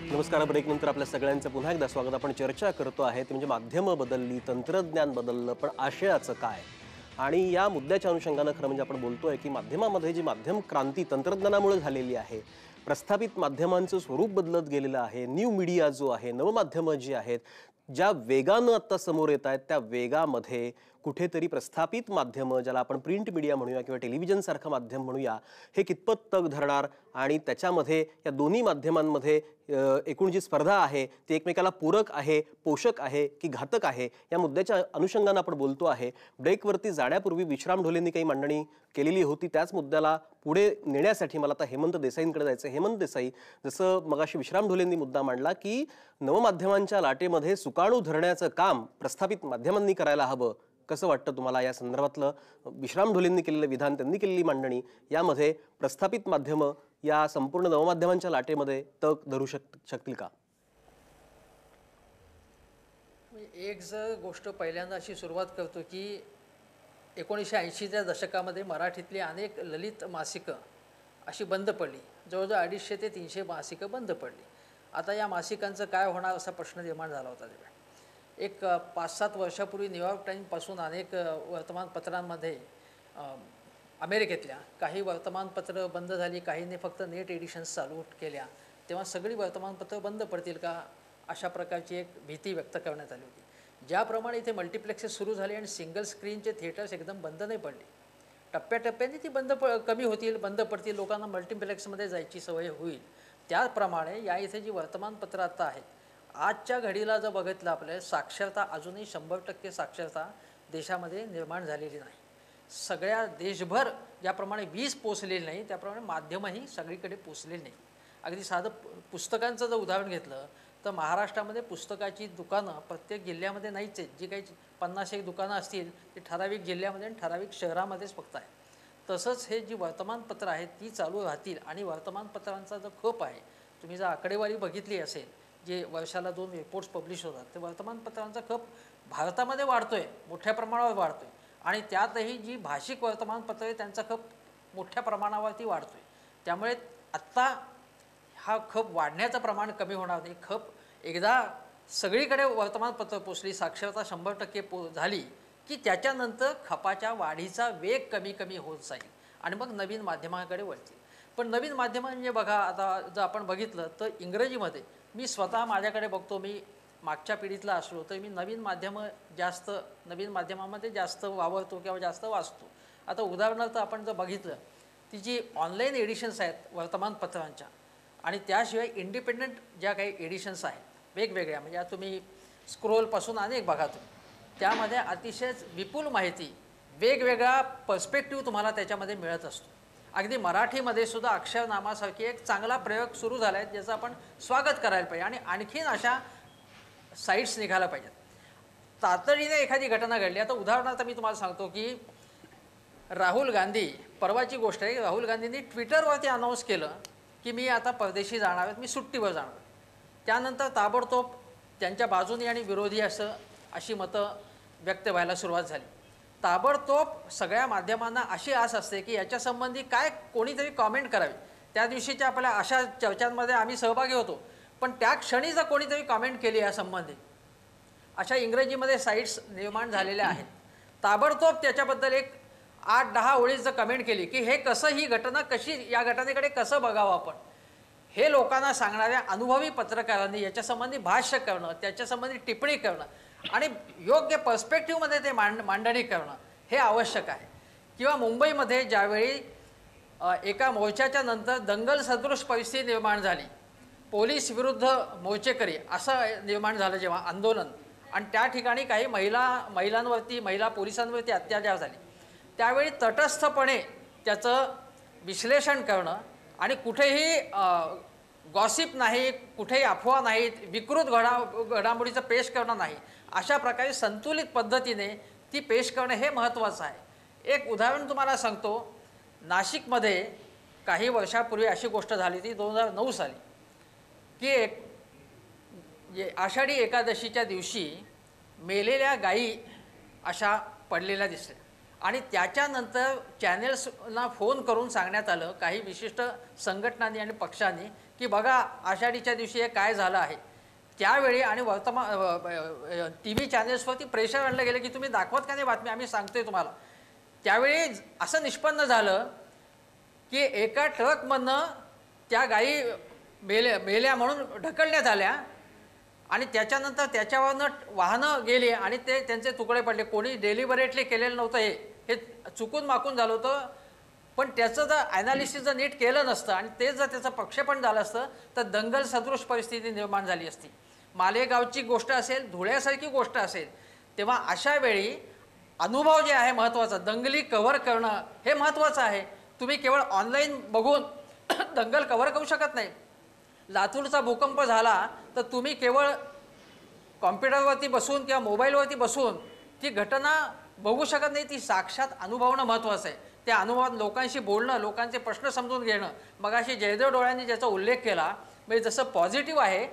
नमस्कार. ब्रेक नंतर आपल्या सगळ्यांचं पुन्हा एकदा स्वागत. आपण चर्चा करतो आहे ते म्हणजे माध्यमं बदलली, तंत्रज्ञान बदललं, पण आशयाचं काय. आणि या मुद्द्याच्या अनुषंगानं खरं म्हणजे आपण बोलतोय की माध्यमामध्ये जी माध्यम क्रांती तंत्रज्ञानामुळे झालेली आहे, प्रस्थापित माध्यमांचं स्वरूप बदलत गेलेलं आहे, न्यू मीडिया जो आहे, नवमाध्यमं जी आहेत, ज्या वेगानं आत्ता समोर येत आहेत त्या वेगामध्ये कुठेतरी प्रस्थापित माध्यमं, ज्याला आपण प्रिंट मीडिया म्हणूया किंवा टेलिव्हिजनसारखं माध्यम म्हणूया, हे कितपत तग धरणार आणि त्याच्यामध्ये या दोन्ही माध्यमांमध्ये एकूण जी स्पर्धा आहे ती एकमेकाला पूरक आहे, पोषक आहे की घातक आहे, या मुद्द्याच्या अनुषंगानं आपण बोलतो आहे. ब्रेकवरती जाण्यापूर्वी विश्राम ढोलेंनी काही मांडणी केलेली होती. त्याच मुद्द्याला पुढे नेण्यासाठी मला आता हेमंत देसाईंकडे जायचं. हेमंत देसाई, जसं मगाशी विश्राम ढोलेंनी मुद्दा मांडला की नवमाध्यमांच्या लाटेमध्ये सुकाणू धरण्याचं काम प्रस्थापित माध्यमांनी करायला हवं, कसं वाटतं तुम्हाला या संदर्भातलं विश्राम ढोलेंनी केलेलं विधान, त्यांनी केलेली मांडणी, यामध्ये प्रस्थापित माध्यमं या संपूर्ण नवमाध्यमांच्या लाटेमध्ये तग धरू शकतील का? एक जर गोष्ट पहिल्यांदा अशी सुरुवात करतो की 1980च्या दशकामध्ये मराठीतली अनेक ललित मासिकं अशी बंद पडली. जवळजवळ 250 ते 300 मासिकं बंद पडली. आता या मासिकांचं काय होणार असा प्रश्न निर्माण झाला होता तेव्हा. एक 5-7 वर्षापूर्वी न्यूयॉर्क टाइम्सपासून अनेक वर्तमानपत्रांमध्ये अमेरिकेतल्या काही वर्तमानपत्रं बंद झाली, काहींनी फक्त नेट एडिशन्स चालू केल्या. तेव्हा सगळी वर्तमानपत्रं बंद पडतील का अशा प्रकारची एक भीती व्यक्त करण्यात आली होती. ज्याप्रमाणे इथे मल्टिप्लेक्सेस सुरू झाले आणि सिंगल स्क्रीनचे थिएटर्स एकदम बंद नाही पडले, टप्प्याटप्प्याने ती कमी होतील, बंद पडतील, लोकांना मल्टिप्लेक्समध्ये जायची सवय होईल. त्याप्रमाणे या इथे जी वर्तमानपत्रं आता आहेत, आजच्या घडीला जर बघितलं आपल्याला साक्षरता अजूनही 100% साक्षरता देशामध्ये निर्माण झालेली नाही. सगळ्या देशभर ज्याप्रमाणे वीज पोचलेली नाही त्याप्रमाणे माध्यमही सगळीकडे पोचलेली नाही. अगदी साधं पुस्तकांचं जर उदाहरण घेतलं तर महाराष्ट्रामध्ये पुस्तकाची दुकानं प्रत्येक जिल्ह्यामध्ये नाहीच आहेत. जी काही 50-1 दुकानं असतील ती ठराविक जिल्ह्यामध्ये आणि ठराविक शहरामध्येच फक्त आहे. तसंच हे जी वर्तमानपत्रं आहेत ती चालू राहतील आणि वर्तमानपत्रांचा जो खप आहे, तुम्ही जर आकडेवारी बघितली असेल, जे वर्षाला 2 रिपोर्ट्स पब्लिश होतात, ते वर्तमानपत्रांचा खप भारतामध्ये वाढतोय, मोठ्या प्रमाणावर वाढतोय आणि त्यातही जी भाषिक वर्तमानपत्र आहे त्यांचा खप मोठ्या प्रमाणावरती वाढतोय. त्यामुळे आत्ता हा खप वाढण्याचं प्रमाण कमी होणार नाही. खप एकदा सगळीकडे वर्तमानपत्र पोचली, साक्षरता 100% झाली की त्याच्यानंतर खपाच्या वाढीचा वेग कमी कमी होत जाईल आणि मग नवीन माध्यमांकडे वळतील. पण नवीन माध्यमं म्हणजे बघा, आता जर आपण बघितलं तर इंग्रजीमध्ये मी स्वतः माझ्याकडे बघतो, मी मागच्या पिढीतला असलो तर मी नवीन माध्यमामध्ये जास्त वावरतो किंवा जास्त वाचतो. आता उदाहरणार्थ आपण जर बघितलं, ती जी ऑनलाईन एडिशन्स आहेत वर्तमानपत्रांच्या आणि त्याशिवाय इंडिपेंडंट ज्या काही एडिशन्स आहेत वेगवेगळ्या, म्हणजे आता तुम्ही स्क्रोलपासून अनेक बघा तुम्ही, त्यामध्ये अतिशय विपुल माहिती, वेगवेगळा पर्स्पेक्टिव्ह तुम्हाला त्याच्यामध्ये मिळत असतो. अगदी मराठीमध्ये सुद्धा अक्षरनामासारखी एक चांगला प्रयोग सुरू झाला आहे, ज्याचं आपण स्वागत करायला पाहिजे आणि आणखीन अशा साईट्स निघायला पाहिजेत. तातडीने एखादी घटना घडली, आता उदाहरणार्थ मी तुम्हाला सांगतो की राहुल गांधी, परवाची गोष्ट आहे, राहुल गांधींनी ट्विटरवरती अनाऊन्स केलं की मी आता परदेशी जाणार आहे, मी सुट्टीवर जाणार. त्यानंतर ताबडतोब त्यांच्या बाजूनी आणि विरोधी अशी मतं व्यक्त व्हायला सुरुवात झाली. ताबडतोब सगळ्या माध्यमांना अशी आस असते की याच्यासंबंधी काय कोणीतरी कॉमेंट करावी. त्या दिवशीच्या आपल्या अशा चर्चांमध्ये आम्ही सहभागी होतो, पण त्या क्षणी जर कोणीतरी कॉमेंट केली यासंबंधी, अशा इंग्रजीमध्ये साईट्स निर्माण झालेल्या आहेत. ताबडतोब त्याच्याबद्दल एक 8-10 ओळीत जर कमेंट केली की हे कसं, ही घटना कशी, या घटनेकडे कसं बघावं आपण, हे लोकांना सांगणाऱ्या अनुभवी पत्रकारांनी याच्यासंबंधी भाष्य करणं, त्याच्यासंबंधी टिप्पणी करणं आणि योग्य पर्स्पेक्टिव्हमध्ये ते मांडणी करणं हे आवश्यक आहे. किंवा मुंबईमध्ये ज्यावेळी एका मोर्चाच्या नंतर दंगल सदृश परिस्थिती निर्माण झाली, पोलीस विरुद्ध मोर्चेकरी असं निर्माण झालं जेव्हा आंदोलन, आणि त्या ठिकाणी काही महिला पोलिसांवरती अत्याचार झाले, त्यावेळी तटस्थपणे त्याचं विश्लेषण करणं आणि कुठेही गॉसिप नाही, कुठेही अफवा नाहीत, विकृत घडामोडीचं पेश करणं नाही, अशा प्रकारे संतुलित पद्धतीने ती पेश करणं हे महत्त्वाचं आहे. एक उदाहरण तुम्हाला सांगतो, नाशिकमध्ये काही वर्षापूर्वी अशी गोष्ट झाली ती 2009 साली की आषाढी एकादशीच्या दिवशी मेलेल्या गायी अशा पडलेल्या दिसल्या आणि त्याच्यानंतर चॅनेल्सना फोन करून सांगण्यात आलं काही विशिष्ट संघटनांनी आणि पक्षांनी की बघा आषाढीच्या दिवशी हे काय झालं आहे. त्यावेळी आणि TV चॅनेल्सवरती प्रेशर आणलं गेलं की तुम्ही दाखवत का नाही बातमी, आम्ही सांगतोय तुम्हाला. त्यावेळी असं निष्पन्न झालं की एका ट्रकमधनं त्या गायी मेल्या म्हणून ढकलण्यात आल्या आणि त्याच्यानंतर त्याच्यावरनं वाहनं गेली आणि त्यांचे तुकडे पडले. कोणी डेलिबरेटली केलेलं नव्हतं, हे चुकून माकून झालं होतं, पण त्याचं जर ॲनालिसिस जर नीट केलं नसतं आणि ते जर त्याचं प्रक्षेपण झालं असतं तर दंगल सदृश परिस्थिती निर्माण झाली असती. मालेगावची गोष्ट असेल, धुळ्यासारखी गोष्ट असेल, तेव्हा अशा वेळी अनुभव जे आहे महत्त्वाचा, दंगली कव्हर करणं हे महत्त्वाचं आहे. तुम्ही केवळ ऑनलाईन बघून दंगल कव्हर करू शकत नाही. लातूरचा भूकंप झाला तर तुम्ही केवळ कॉम्प्युटरवरती बसून किंवा मोबाईलवरती बसून ती घटना बघू शकत नाही, ती साक्षात अनुभवणं महत्त्वाचं आहे. त्या अनुभवात लोकांशी बोलणं, लोकांचे प्रश्न समजून घेणं. मगाशी जयदेव डोळ्यांनी ज्याचा उल्लेख केला, म्हणजे जसं पॉझिटिव्ह आहे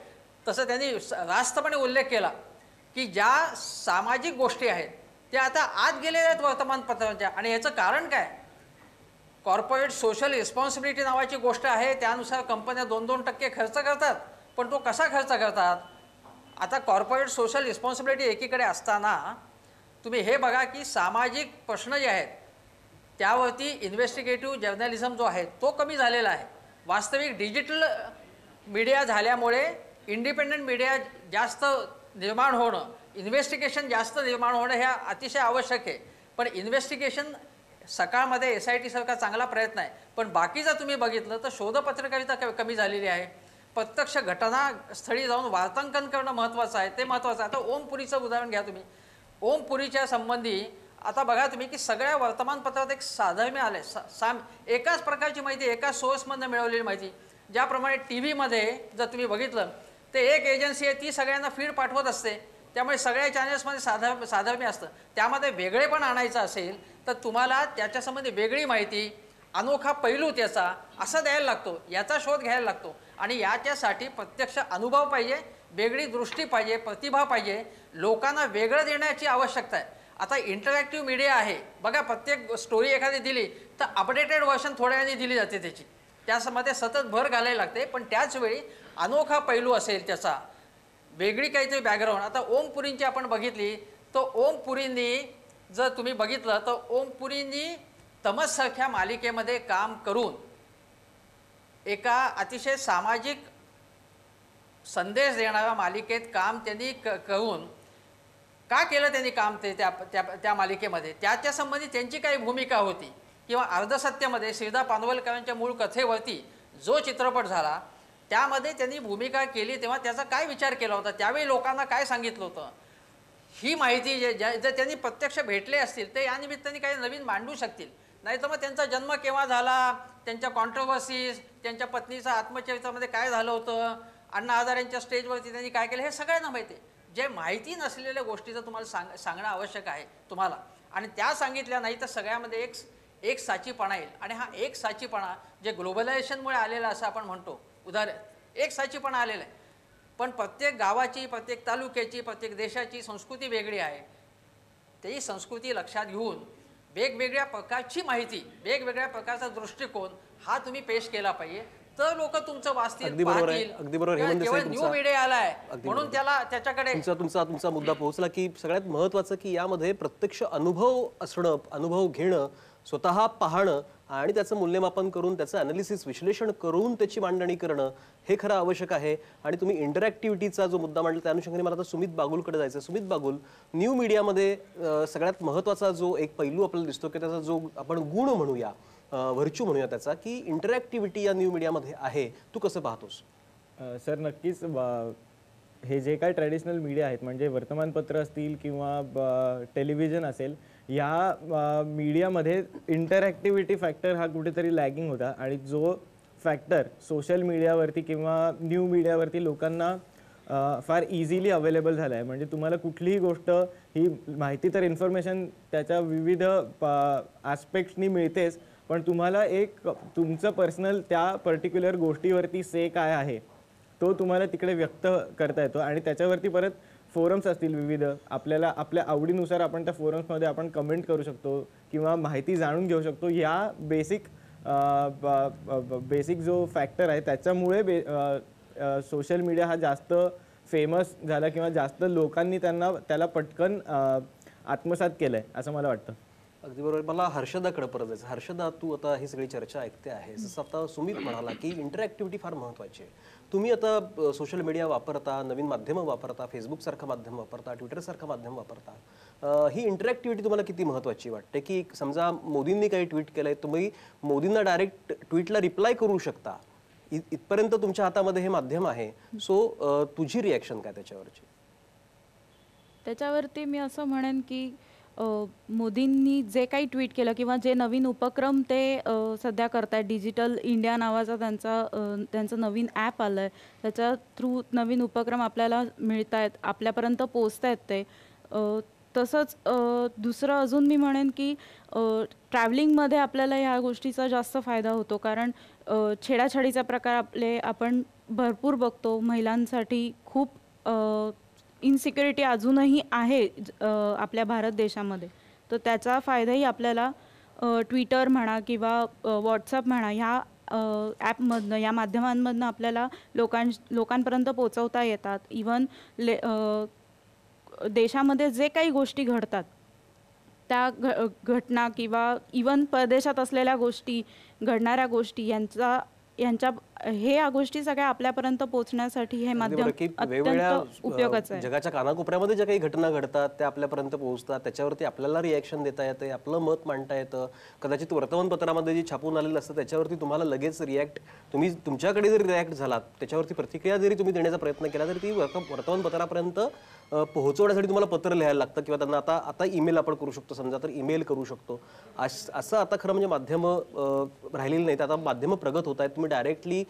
तसं त्यांनी रास्तपणे उल्लेख केला की ज्या सामाजिक गोष्टी आहेत त्या आता आत गेलेल्या आहेत वर्तमानपत्रांच्या. आणि ह्याचं कारण काय, कॉर्पोरेट सोशल रिस्पॉन्सिबिलिटी नावाची गोष्ट आहे, त्यानुसार कंपन्या 2-2% खर्च करतात, पण तो कसा खर्च करतात. आता कॉर्पोरेट सोशल रिस्पॉन्सिबिलिटी एकीकडे असताना तुम्ही हे बघा की सामाजिक प्रश्न जे आहेत त्यावरती इन्व्हेस्टिगेटिव्ह जर्नलिझम जो आहे तो कमी झालेला आहे. वास्तविक डिजिटल मीडिया झाल्यामुळे इंडिपेंडंट मीडिया जास्त निर्माण होणं, इन्व्हेस्टिगेशन जास्त निर्माण होणं हे अतिशय आवश्यक आहे. पण इन्व्हेस्टिगेशन सकाळमध्ये SIT सारखा चांगला प्रयत्न आहे, पण बाकी जर तुम्ही बघितलं तर शोधपत्रकारिता कमी झालेली आहे. प्रत्यक्ष घटनास्थळी जाऊन वार्तांकन करणं महत्त्वाचं आहे, ते महत्त्वाचं आहे. आता ओमपुरीचं उदाहरण घ्या तुम्ही. ओमपुरीच्या संबंधी आता बघा तुम्ही की सगळ्या वर्तमानपत्रात एक साधर्म्य आलं आहे. एकाच प्रकारची माहिती, एकाच सोर्समधनं मिळवलेली माहिती. ज्याप्रमाणे टी व्हीमध्ये जर तुम्ही बघितलं तर एक एजन्सी आहे ती सगळ्यांना फीड पाठवत असते, त्यामुळे सगळ्या चॅनल्समध्ये साधर्म्य असतं. त्यामध्ये वेगळेपण आणायचं असेल तर तुम्हाला त्याच्यासंबंधी वेगळी माहिती, अनोखा पैलू त्याचा असा द्यायला लागतो, याचा शोध घ्यायला लागतो. आणि याच्यासाठी प्रत्यक्ष अनुभव पाहिजे, वेगळी दृष्टी पाहिजे, प्रतिभा पाहिजे, लोकांना वेगळं देण्याची आवश्यकता आहे. आता इंटरॅक्टिव्ह मीडिया आहे बघा, प्रत्येक स्टोरी एखादी दिली तर अपडेटेड व्हर्जन थोड्या वेळाने दिली जाते त्याची, त्यामध्ये सतत भर घालायला लागते. पण त्याचवेळी अनोखा पैलू असेल त्याचा, वेगळी काहीतरी बॅकग्राऊंड. आता ओम पुरींची आपण बघितली तर ओम पुरींनी जर तुम्ही बघितलं तर ओम पुरींनी तमससारख्या मालिकेमध्ये काम करून एका अतिशय सामाजिक संदेश देणाऱ्या मालिकेत काम त्यांनी करून का केलं त्यांनी काम ते त्या मालिकेमध्ये, त्याच्या संबंधी त्यांची काही भूमिका होती. किंवा अर्धसत्यामध्ये श्रीदा पानवलकरांच्या मूळ कथेवरती जो चित्रपट झाला त्यामध्ये त्यांनी भूमिका केली, तेव्हा त्याचा काय विचार केला होता, त्यावेळी लोकांना काय सांगितलं होतं, ही माहिती जर त्यांनी प्रत्यक्ष भेटले असतील तर या निमित्ताने काही नवीन मांडू शकतील. नाही तर मग त्यांचा जन्म केव्हा झाला, त्यांच्या कॉन्ट्रोवर्सीज, त्यांच्या पत्नीचा आत्मचरित्रामध्ये काय झालं होतं, अण्णा हजारेंच्या स्टेजवरती त्यांनी काय केलं, हे सगळ्यांना माहिती आहे. जे माहिती नसलेल्या गोष्टीचं तुम्हाला सांगणं आवश्यक आहे तुम्हाला, आणि त्या सांगितल्या नाही तर सगळ्यामध्ये एक साचीपणा येईल. आणि हा एक साचीपणा जे ग्लोबलायझेशनमुळे आलेला असं आपण म्हणतो, उदाहरण एक साचीपणा आलेला आहे. पण प्रत्येक गावाची, प्रत्येक तालुक्याची, प्रत्येक देशाची संस्कृती वेगळी आहे. ती संस्कृती लक्षात घेऊन वेगवेगळ्या प्रकारची माहिती, वेगवेगळ्या प्रकारचा दृष्टिकोन हा तुम्ही पेश केला पाहिजे, तर लोक तुमचं वाचतील, अगदी बरोबर. केवळ न्यू मीडिया आलाय म्हणून त्याच्याकडे तुमचा मुद्दा पोहोचला की सगळ्यात महत्त्वाचं की यामध्ये प्रत्यक्ष अनुभव असणं, अनुभव घेणं, स्वतः पाहणं आणि त्याचं मूल्यमापन करून त्याचं अनालिसिस, विश्लेषण करून त्याची मांडणी करणं हे खरं आवश्यक आहे. आणि तुम्ही इंटरॅक्टिव्हिटीचा जो मुद्दा मांडला त्या अनुषंगाने मला आता सुमित बागुलकडे जायचं. सुमित बागुल, न्यू मीडियामध्ये सगळ्यात महत्त्वाचा जो एक पैलू आपल्याला दिसतो की त्याचा जो आपण गुण म्हणूया, व्हर्च्यू म्हणूया त्याचा, की इंटरॅक्टिव्हिटी या न्यू मीडियामध्ये आहे, तू कसं पाहतोस? सर नक्कीच हे जे काही ट्रॅडिशनल मीडिया आहेत म्हणजे वर्तमानपत्र असतील किंवा टेलिव्हिजन असेल, या मीडियामध्ये इंटरॅक्टिव्हिटी फॅक्टर हा कुठेतरी लॅगिंग होता. आणि जो फॅक्टर सोशल मीडियावरती किंवा न्यू मीडियावरती लोकांना फार इझिली अवेलेबल झाला आहे. म्हणजे तुम्हाला कुठलीही गोष्ट ही माहिती तर इन्फॉर्मेशन त्याच्या विविध ॲस्पेक्ट्सनी मिळतेच, पण तुम्हाला एक तुमचं पर्सनल त्या पर्टिक्युलर गोष्टीवरती से काय आहे तो तुम्हाला तिकडे व्यक्त करता येतो. आणि त्याच्यावरती परत फोरम्स असतील विविध, आपल्याला आपल्या आवडीनुसार आपण त्या फोरम्समध्ये आपण कमेंट करू शकतो किंवा माहिती जाणून घेऊ शकतो. या बेसिक जो फॅक्टर आहे त्याच्यामुळे सोशल मीडिया हा जास्त फेमस झाला किंवा जास्त लोकांनी त्याला पटकन आत्मसात केलं आहे असं मला वाटतं. अगदी बरोबर. मला हर्षदाकडे परत जायचं. हर्षदा, तू आता ही सगळी चर्चा ऐकते आहे, जसं आता सुमित म्हणाला की इंटरॅक्टिव्हिटी फार महत्त्वाची आहे. तुम्ही आता सोशल मीडिया वापरता, नवीन माध्यमं वापरता, फेसबुकसारखं माध्यम वापरता, ट्विटरसारखं माध्यम वापरता, ही इंटरॅक्टिव्हिटी तुम्हाला किती महत्त्वाची वाटते? की समजा मोदींनी काही ट्विट केलंय, तुम्ही मोदींना डायरेक्ट ट्विटला रिप्लाय करू शकता, इथपर्यंत तुमच्या हातामध्ये हे माध्यम आहे. सो तुझी रिॲक्शन काय त्याच्यावरची? त्याच्यावरती मी असं म्हणेन की मोदींनी जे काही ट्विट केलं किंवा जे नवीन उपक्रम ते सध्या करतायत, डिजिटल इंडिया नावाचा त्यांचं नवीन ॲप आलं आहे, त्याच्या थ्रू नवीन उपक्रम आपल्याला मिळत आहेत, आपल्यापर्यंत पोचत आहेत ते. तसंच दुसरं अजून मी म्हणेन की ट्रॅव्हलिंगमध्ये आपल्याला ह्या गोष्टीचा जास्त फायदा होतो, कारण छेडाछाडीचा प्रकार आपण भरपूर बघतो. महिलांसाठी खूप इनसिक्युरिटी अजूनही आहे आपल्या भारत देशामध्ये, तर त्याचा फायदाही आपल्याला ट्विटर म्हणा किंवा व्हॉट्सअप म्हणा ह्या ॲपमधनं, या माध्यमांमधनं आपल्याला लोकांपर्यंत पोचवता येतात. इवन देशामध्ये जे काही गोष्टी घडतात त्या घटना किंवा इवन परदेशात असलेल्या गोष्टी, घडणाऱ्या गोष्टी ह्या गोष्टी सगळ्या आपल्यापर्यंत पोहोचण्यासाठी हे माध्यम अत्यंत उपयोगाचं आहे. जगाच्या कानाकोपऱ्यामध्ये ज्या काही घटना घडतात त्या आपल्यापर्यंत पोहोचतात, त्याच्यावरती आपल्याला रिॲक्शन देता येते, आपलं मत मांडता येतं. कदाचित वर्तमानपत्रामध्ये जे छापून आलेलं असतं त्याच्यावरती तुम्हाला लगेच तुम्ही तुमच्याकडे जरी रिॲक्ट झालात, त्याच्यावरती प्रतिक्रिया जरी तुम्ही देण्याचा प्रयत्न केला तरी ती वर्तमानपत्रापर्यंत पोहोचवण्यासाठी तुम्हाला पत्र लिहायला लागतं किंवा त्यांना आता ईमेल आपण करू शकतो, समजा तर ईमेल करू शकतो. असं आता खरं म्हणजे माध्यमं राहिलेली नाहीत. आता माध्यमं प्रगत होत आहेत. तुम्ही डायरेक्टली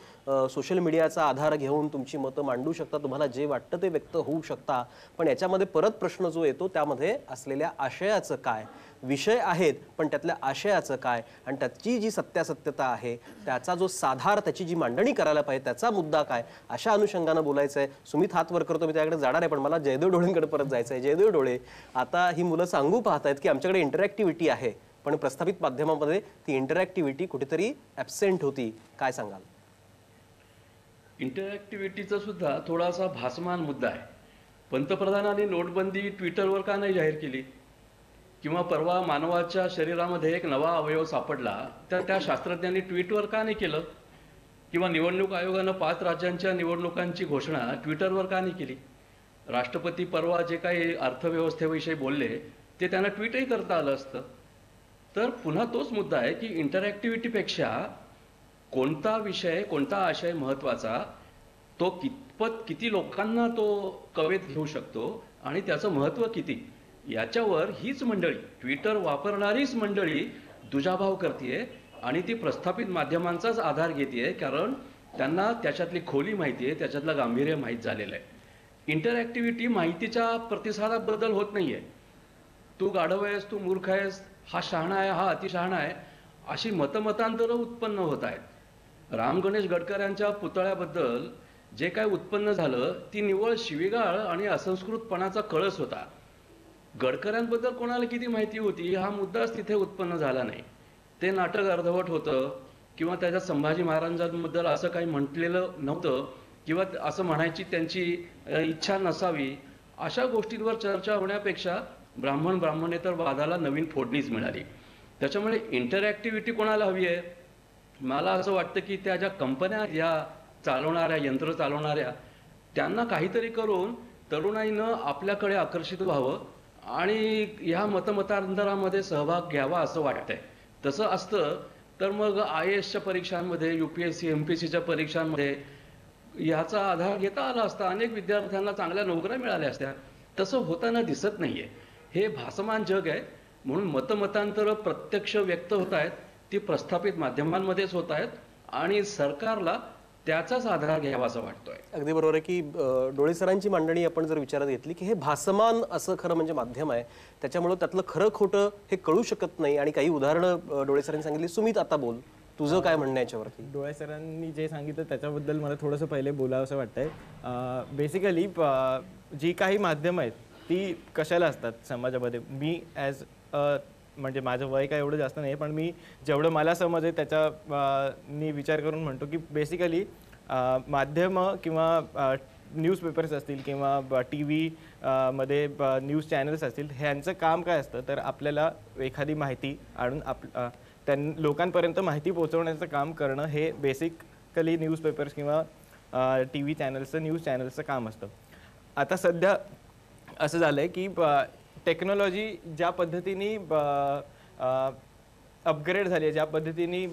सोशल मीडियाचा आधार घेऊन तुमची मतं मांडू शकता, तुम्हाला जे वाटतं ते व्यक्त होऊ शकता, पण याच्यामध्ये परत प्रश्न जो येतो त्यामध्ये असलेल्या आशयाचं काय, विषय आहेत पण त्यातल्या आशयाचं काय आणि त्याची जी सत्यासत्यता आहे, त्याचा जो साधार, त्याची जी मांडणी करायला पाहिजे त्याचा मुद्दा काय, अशा अनुषंगानं बोलायचं आहे. सुमित हात वर करतो, मी त्याकडे जाणार आहे, पण मला जयदेव डोळेंकडे परत जायचं आहे. जयदेव डोळे, आता ही मुलं सांगू पाहतायत की आमच्याकडे इंटरॅक्टिव्हिटी आहे, पण प्रस्थापित माध्यमामध्ये ती इंटरॅक्टिव्हिटी कुठेतरी ॲब्सेंट होती, काय सांगाल? इंटरॅक्टिव्हिटीचा सुद्धा थोडासा भासमान मुद्दा आहे. पंतप्रधानांनी नोटबंदी ट्विटरवर का नाही जाहीर केली? किंवा परवा मानवाच्या शरीरामध्ये एक नवा अवयव सापडला तर त्या शास्त्रज्ञांनी ट्विटवर का नाही केलं? किंवा निवडणूक आयोगानं 5 राज्यांच्या निवडणुकांची घोषणा ट्विटरवर का नाही केली? राष्ट्रपती परवा जे काही अर्थव्यवस्थेविषयी बोलले ते त्यांना ट्विटही करता आलं असतं. तर पुन्हा तोच मुद्दा आहे की इंटरॅक्टिव्हिटीपेक्षा कोणता विषय, कोणता आशय महत्त्वाचा, तो किती लोकांना तो कवेत घेऊ शकतो आणि त्याचं महत्त्व किती, याच्यावर हीच मंडळी, ट्विटर वापरणारीच मंडळी दुजाभाव करते आणि ती प्रस्थापित माध्यमांचाच आधार घेते, कारण त्यांना त्याच्यातली खोली माहिती आहे, त्याच्यातलं गांभीर्य माहीत झालेलं आहे. इंटरॅक्टिव्हिटी माहितीच्या प्रतिसादाबद्दल होत नाही आहे. तू गाढव आहेस, तू मूर्ख आहेस, हा शहाणा आहे, हा अतिशहाणा आहे, अशी मतमतांतरं उत्पन्न होत आहेत. राम गणेश गडकर यांच्या पुतळ्याबद्दल जे काय उत्पन्न झालं ती निव्वळ शिवीगाळ आणि असंस्कृतपणाचा कळस होता. गडकऱ्यांबद्दल कोणाला किती माहिती होती हा मुद्दाच तिथे उत्पन्न झाला नाही. ते नाटक अर्धवट होतं किंवा त्याच्यात संभाजी महाराजांबद्दल असं काही म्हटलेलं नव्हतं किंवा असं म्हणायची त्यांची इच्छा नसावी, अशा गोष्टींवर चर्चा होण्यापेक्षा ब्राह्मणेतर वादाला नवीन फोडणीच मिळाली. त्याच्यामुळे इंटरॅक्टिव्हिटी कोणाला हवी आहे? मला असं वाटतं की त्या ज्या कंपन्या या चालवणाऱ्या, यंत्र चालवणाऱ्या, त्यांना काहीतरी करून तरुणाईनं आपल्याकडे आकर्षित व्हावं आणि ह्या मतमतांतरामध्ये सहभाग घ्यावा असं वाटतंय. तसं असतं तर मग IASच्या परीक्षांमध्ये, UPSC MPSCच्या परीक्षांमध्ये ह्याचा आधार घेता आला असता, अनेक विद्यार्थ्यांना चांगल्या नोकऱ्या मिळाल्या असत्या. तसं होताना दिसत नाहीये. हे भासमान जग आहे. म्हणून मतमतांतरं प्रत्यक्ष व्यक्त होत आहेत ती प्रस्थापित माध्यमांमध्येच होत आहेत आणि सरकारला त्याचाच आधार घ्यावा असं वाटतोय. अगदी बरोबर आहे की डोळे सरांची मांडणी आपण जर विचारात घेतली की हे भासमान असं खरं म्हणजे माध्यम आहे, त्याच्यामुळे त्यातलं खरं खोटं हे कळू शकत नाही आणि काही उदाहरणं डोळे सरांनी सांगितली. सुमित, आता बोल, तुझं काय म्हणणं याच्यावरती? डोळे सरांनी जे सांगितलं त्याच्याबद्दल मला थोडंसं पहिले बोलावं असं वाटतंय. बेसिकली जी काही माध्यमं आहेत ती कशाला असतात समाजामध्ये? मी ॲज म्हणजे माझं वय काय एवढं जास्त नाही, पण मी जेवढं मला समज आहे त्याचा विचार करून म्हणतो की बेसिकली माध्यमं किंवा न्यूजपेपर्स असतील किंवा TV मध्ये न्यूज चॅनल्स असतील, ह्यांचं काम काय असतं तर आपल्याला एखादी माहिती आणून लोकांपर्यंत माहिती पोहोचवण्याचं काम करणं हे बेसिकली न्यूजपेपर्स किंवा TV चॅनल्सचं, न्यूज चॅनल्सचं काम असतं. आता सध्या असं झालं आहे की टेक्नॉलॉजी ज्या पद्धतीने अपग्रेड झाली आहे, ज्या पद्धतीने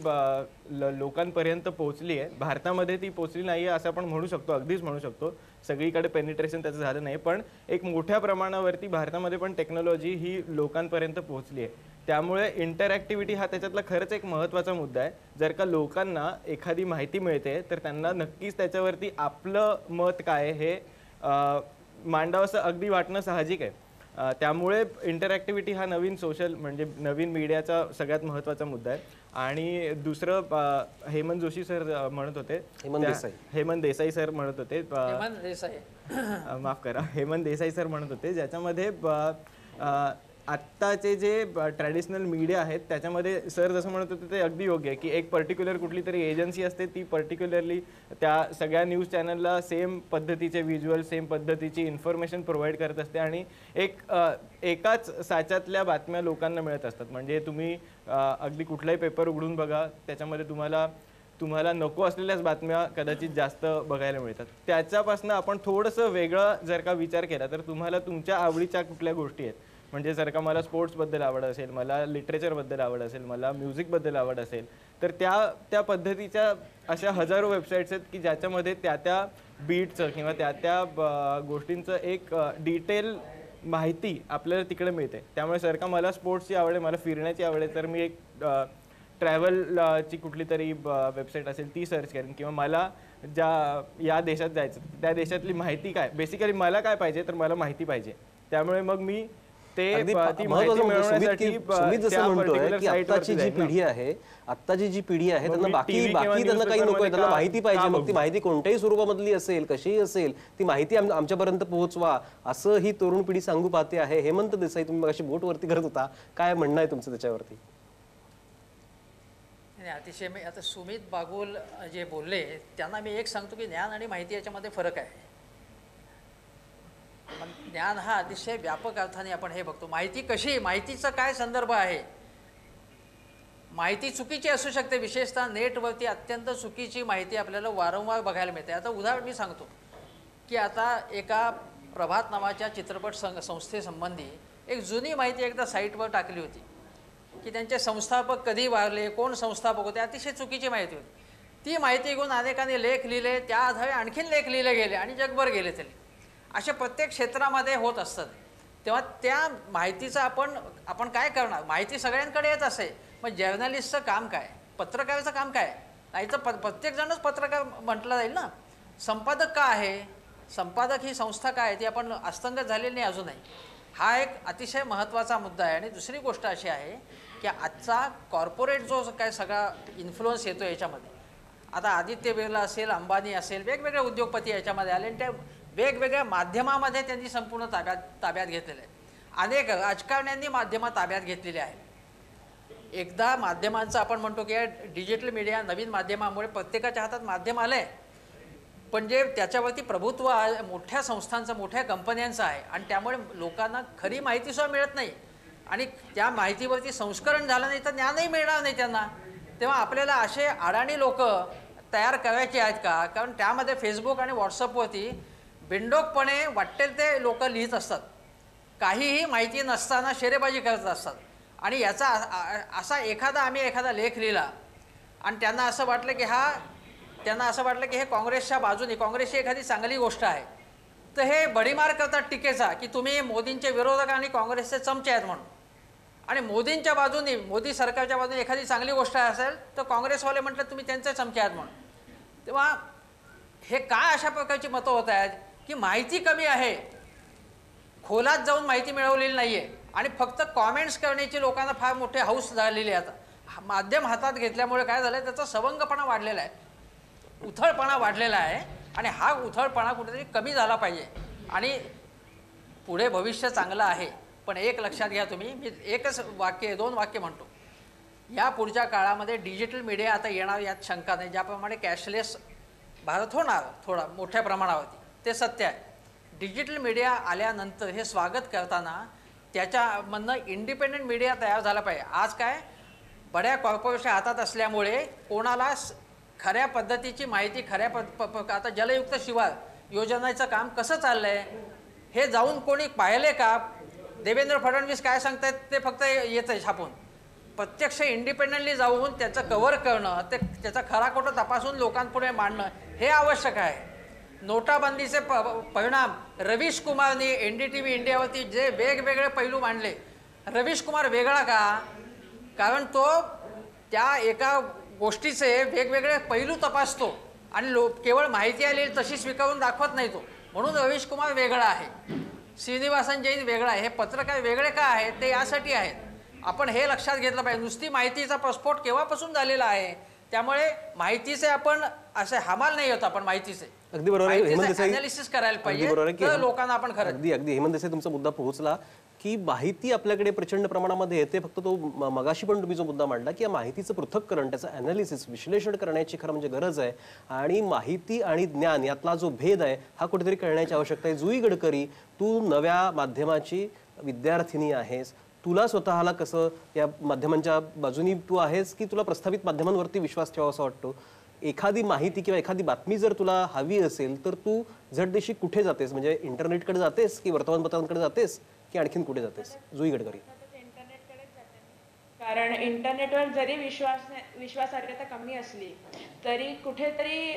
लोकांपर्यंत पोहोचली आहे, भारतामध्ये ती पोहोचली नाही आहे असं आपण म्हणू शकतो, अगदीच म्हणू शकतो. सगळीकडे पेनिट्रेशन त्याचं झालं नाही, पण एक मोठ्या प्रमाणावरती भारतामध्ये पण टेक्नॉलॉजी ही लोकांपर्यंत पोहोचली आहे. त्यामुळे इंटरॅक्टिव्हिटी हा त्याच्यातला खरंच एक महत्त्वाचा मुद्दा आहे. जर का लोकांना एखादी माहिती मिळते तर त्यांना नक्कीच त्याच्यावरती आपलं मत काय हे मांडावंसं अगदी वाटणं साहजिक आहे. त्यामुळे इंटरॅक्टिव्हिटी हा नवीन सोशल म्हणजे नवीन मीडियाचा सगळ्यात महत्त्वाचा मुद्दा आहे. आणि दुसरं हेमंत जोशी सर म्हणत होते, हेमंत देसाई सर म्हणत होते, माफ करा, हेमंत देसाई सर म्हणत होते, ज्याच्यामध्ये आत्ताचे जे ट्रॅडिशनल मीडिया आहेत त्याच्यामध्ये सर जसं म्हणत होते ते अगदी योग्य आहे की एक पर्टिक्युलर कुठली तरी एजन्सी असते, ती पर्टिक्युलरली त्या सगळ्या न्यूज चॅनलला सेम पद्धतीचे व्हिज्युअल, सेम पद्धतीची इन्फॉर्मेशन प्रोव्हाइड करत असते आणि एकाच साच्यातल्या बातम्या लोकांना मिळत असतात. म्हणजे तुम्ही अगदी कुठलाही पेपर उघडून बघा, त्याच्यामध्ये तुम्हाला नको असलेल्याच बातम्या कदाचित जास्त बघायला मिळतात. त्याच्यापासून आपण थोडंसं वेगळं जर का विचार केला तर तुम्हाला तुमच्या आवडीच्या कुठल्या गोष्टी आहेत, म्हणजे जर का मला स्पोर्ट्सबद्दल आवड असेल, मला लिटरेचरबद्दल आवड असेल, मला म्युझिकबद्दल आवड असेल, तर त्या पद्धतीच्या अशा हजारो वेबसाईट्स आहेत की ज्याच्यामध्ये त्या बीटचं किंवा त्या गोष्टींचं एक डिटेल माहिती आपल्याला तिकडे मिळते. त्यामुळे जर का मला स्पोर्ट्सची आवड आहे, मला फिरण्याची आवड आहे, तर मी एक ट्रॅव्हलची कुठली तरी वेबसाईट असेल ती सर्च करेन, किंवा मला या देशात जायचं त्या देशातली माहिती काय, बेसिकली मला काय पाहिजे तर मला माहिती पाहिजे, त्यामुळे मग मी ती माहिती मिळवण्यासाठी जसं म्हणतोय की आत्ताची जी पिढी आहे त्यांना बाकी त्यांना काही नको आहे, त्यांना माहिती पाहिजे, मग ती माहिती कोणत्याही स्वरूपामधली असेल कशीही असेल ती माहिती आमच्यापर्यंत पोहोचवा असं ही तरुण पिढी सांगू पाहते आहे. हेमंत देसाई, तुम्ही मगाशी बोट वरती करत होता, काय म्हणणं आहे तुमचं त्याच्यावरती? अतिशय मी आता सुमित बागुल जे बोलले त्यांना मी एक सांगतो की ज्ञान आणि माहिती याच्यामध्ये फरक आहे. ज्ञान हा अतिशय व्यापक अर्थाने आपण हे बघतो. माहिती कशी, माहितीचा काय संदर्भ आहे, माहिती चुकीची असू शकते, विशेषतः नेटवरती अत्यंत चुकीची माहिती आपल्याला वारंवार बघायला मिळते. आता उदाहरण मी सांगतो की आता एका प्रभात नावाच्या चित्रपट संस्थेसंबंधी एक जुनी माहिती एकदा साईटवर टाकली होती की त्यांचे संस्थापक कधी वारले, कोण संस्थापक होते, अतिशय चुकीची माहिती होती. ती माहिती घेऊन अनेकांनी लेख लिहिले, त्या आधारे आणखीन लेख लिहिले गेले आणि जगभर गेले तरी. अशा प्रत्येक क्षेत्रामध्ये होत असतात. तेव्हा त्या माहितीचं आपण काय करणार, माहिती सगळ्यांकडे येत असे, मग जर्नलिस्टचं काम काय, पत्रकाराचं काम काय, नाही तर प्रत्येकजणच पत्रकार म्हटलं जाईल ना. संपादक का आहे, संपादक ही संस्था काय ती आपण अस्तंगत झालेली नाही अजूनही. हा एक अतिशय महत्त्वाचा मुद्दा आहे. आणि दुसरी गोष्ट अशी आहे की आजचा कॉर्पोरेट जो काय सगळा इन्फ्लुअन्स येतो याच्यामध्ये, आता आदित्य बिर्ला असेल, अंबानी असेल, वेगवेगळे उद्योगपती याच्यामध्ये आले आणि त्या वेगवेगळ्या माध्यमामध्ये त्यांनी संपूर्ण ताब्यात घेतलेलं आहे. अनेक राजकारण्यांनी माध्यमं ताब्यात घेतलेली आहेत. एकदा माध्यमांचं आपण म्हणतो की डिजिटल मीडिया नवीन माध्यमामुळे प्रत्येकाच्या हातात माध्यम आलं आहे, पण जे त्याच्यावरती प्रभुत्व मोठ्या संस्थांचं, मोठ्या कंपन्यांचं आहे आणि त्यामुळे लोकांना खरी माहितीसुद्धा मिळत नाही आणि त्या माहितीवरती संस्करण झालं नाही तर ज्ञानही मिळणार नाही त्यांना. तेव्हा आपल्याला असे अडाणी लोक तयार करायचे आहेत का? कारण त्यामध्ये फेसबुक आणि व्हॉट्सअपवरती बिनडोकपणे वाटेल ते लोक लिहित असतात, काहीही माहिती नसताना शेरेबाजी करत असतात. आणि याचा आम्ही एखादा लेख लिहिला आणि त्यांना असं वाटलं की हे काँग्रेसच्या बाजूने, काँग्रेसची एखादी चांगली गोष्ट आहे, तर हे बडीमार करतात टीकेचा की तुम्ही मोदींचे विरोधक आणि काँग्रेसचे चमचे आहेत म्हणून. आणि मोदींच्या बाजूने, मोदी सरकारच्या बाजूने एखादी चांगली गोष्ट असेल तर काँग्रेसवाले म्हटलं तुम्ही त्यांचे चमचे आहेत म्हणून. तेव्हा हे काय अशा प्रकारची मतं होत आहेत की माहिती कमी आहे, खोलात जाऊन माहिती मिळवलेली नाही आहे आणि फक्त कॉमेंट्स करण्याची लोकांना फार मोठे हौस झालेली आहे. आता माध्यम हातात घेतल्यामुळे काय झालं, त्याचा सवंगपणा वाढलेला आहे, उथळपणा वाढलेला आहे आणि हा उथळपणा कुठेतरी कमी झाला पाहिजे. आणि पुढे भविष्य चांगलं आहे, पण एक लक्षात घ्या तुम्ही, मी एकच वाक्य, 2 वाक्य म्हणतो. या पुढच्या काळामध्ये डिजिटल मीडिया आता येणार यात शंका नाही. ज्याप्रमाणे कॅशलेस भारत होणार थोडा मोठ्या प्रमाणावरती, ते सत्य आहे. डिजिटल मीडिया आल्यानंतर हे स्वागत करताना त्याच्यामधनं इंडिपेंडंट मीडिया तयार झाला पाहिजे. आज काय बड्या कॉर्पोरेशन हातात असल्यामुळे कोणाला खऱ्या पद्धतीची माहिती, आता जलयुक्त शिवार योजनेचं काम कसं चाललं आहे हे जाऊन कोणी पाहिले का? देवेंद्र फडणवीस काय सांगतायत ते फक्त येतं आहे छापून. प्रत्यक्ष इंडिपेंडंटली जाऊन त्याचं कव्हर करणं, त्याचा खरा खोटं तपासून लोकांपुढे मांडणं हे आवश्यक आहे. नोटाबंदीचे परिणाम रवीश कुमारनी NDTV इंडियावरती जे वेगवेगळे पैलू मांडले. रवीश कुमार वेगळा का? कारण तो त्या एका गोष्टीचे वेगवेगळे पैलू तपासतो आणि केवळ माहिती आलेली तशी स्वीकारून दाखवत नाही तो, म्हणून रवीश कुमार वेगळा आहे. श्रीनिवासन जैन वेगळा आहे. हे पत्रकार वेगळे का आहेत ते यासाठी आहेत. आपण हे लक्षात घेतलं पाहिजे. नुसती माहितीचा प्रस्फोट केव्हापासून झालेला आहे, त्यामुळे माहितीचे आपण असे हमाल नाही होत. आपण माहितीचे अगदी बरोबर आहे हेमंत देसाई, अनालिसिस करायला पाहिजे तर लोकांना आपण खरं. अगदी हेमंत देसाई, तुमचा मुद्दा पोहोचला की माहिती आपल्याकडे प्रचंड प्रमाणामध्ये येते. फक्त तो मगाशी पण तुम्ही जो मुद्दा मांडला की या माहितीचं पृथक्करण, त्याचं अनालिसिस, विश्लेषण करण्याची खरं म्हणजे गरज आहे. आणि माहिती आणि ज्ञान यातला जो भेद आहे हा कुठेतरी कळण्याची आवश्यकता आहे. जुई गडकरी, तू नव्या माध्यमाची विद्यार्थिनी आहेस, तुला स्वतःला कसं या माध्यमांच्या बाजूनी तू आहेस की तुला प्रस्थापित माध्यमांवरती विश्वास ठेवावा असं वाटतो? एखादी माहिती किंवा एखादी बातमी जर तुला हवी असेल तर तू झटदिशी कुठे जातेस? म्हणजे इंटरनेटकडे जातेस की वर्तमानपत्रांकडे जातेस की आणखीन कुठे जातेस? जुई गडकरी. इंटरनेटकडेच जाते, कारण इंटरनेटवर जरी विश्वासार्हता कमी असली तरी कुठेतरी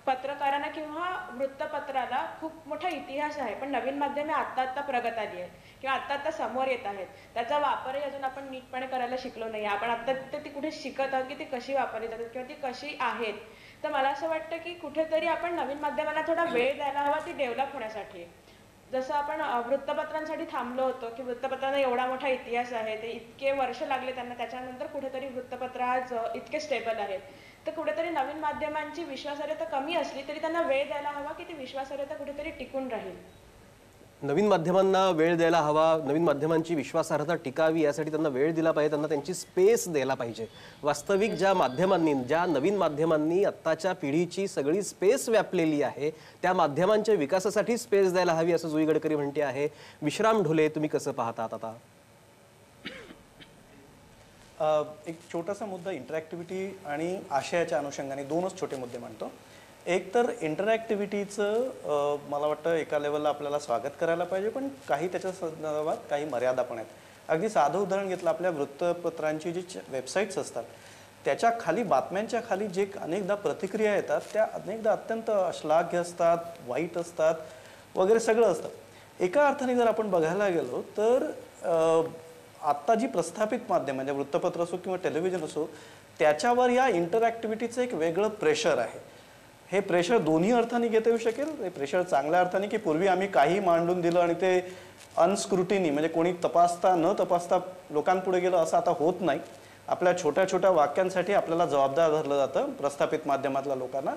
पत्रकारांना किंवा वृत्तपत्राला खूप मोठा इतिहास आहे, पण नवीन माध्यमे आत्ता प्रगत आली आहेत किंवा आत्ता समोर येत आहेत. त्याचा वापरही अजून आपण नीटपणे करायला शिकलो नाही. आपण आत्ता ती कुठे शिकत आहोत की ती कशी वापरली जातात किंवा ती कशी आहेत. तर मला असं वाटतं की कुठेतरी आपण नवीन माध्यमांना थोडा वेळ द्यायला हवा ती डेव्हलप होण्यासाठी. जसं आपण वृत्तपत्रांसाठी थांबलो होतो की वृत्तपत्रांना एवढा मोठा इतिहास आहे, ते इतके वर्ष लागले त्यांना, त्याच्यानंतर कुठेतरी वृत्तपत्र आज इतके स्टेबल आहेत. तर कुठेतरी नवीन माध्यमांची विश्वासार्हता कमी असली तरी त्यांना वेळ द्यायला हवा की ती विश्वासार्हता कुठेतरी टिकून राहील. नवीन माध्यमांना वेळ द्यायला हवा, नवीन माध्यमांची विश्वासार्हता टिकावी यासाठी त्यांना वेळ दिला पाहिजे, त्यांना त्यांची स्पेस द्यायला पाहिजे. वास्तविक ज्या माध्यमांनी, ज्या नवीन माध्यमांनी आत्ताच्या पिढीची सगळी स्पेस व्यापलेली आहे त्या माध्यमांच्या विकासासाठी स्पेस द्यायला हवी असं जुई गडकरी म्हणते आहे. विश्राम ढोले, तुम्ही कसं पाहतात आता? एक छोटासा मुद्दा इंटरॅक्टिव्हिटी आणि आशयाच्या अनुषंगाने दोनच छोटे मुद्दे मांडतो. एक तर इंटरॅक्टिव्हिटीचं मला वाटतं एका लेवलला आपल्याला स्वागत करायला पाहिजे, पण काही त्याच्या संदर्भात काही मर्यादा पण आहेत. अगदी साधं उदाहरण घेतलं, आपल्या वृत्तपत्रांची जी वेबसाईट्स असतात त्याच्या खाली, बातम्यांच्या खाली जे अनेकदा प्रतिक्रिया येतात त्या अनेकदा अत्यंत अश्लाघ्य असतात, वाईट असतात वगैरे सगळं असतं. एका अर्थाने जर आपण बघायला गेलो तर आत्ता जी प्रस्थापित माध्यम म्हणजे वृत्तपत्र असो किंवा टेलिव्हिजन असो त्याच्यावर या इंटरॅक्टिव्हिटीचं एक वेगळं प्रेशर आहे. हे प्रेशर दोन्ही अर्थाने घेता येऊ शकेल. हे प्रेशर चांगल्या अर्थाने की पूर्वी आम्ही काही मांडून दिलं आणि ते अनस्क्रुटिनी म्हणजे कोणी तपासता न तपासता लोकांपुढे गेलं असं आता होत नाही. आपल्या छोट्या छोट्या वाक्यांसाठी आपल्याला जबाबदार धरलं जातं प्रस्थापित माध्यमातल्या लोकांना.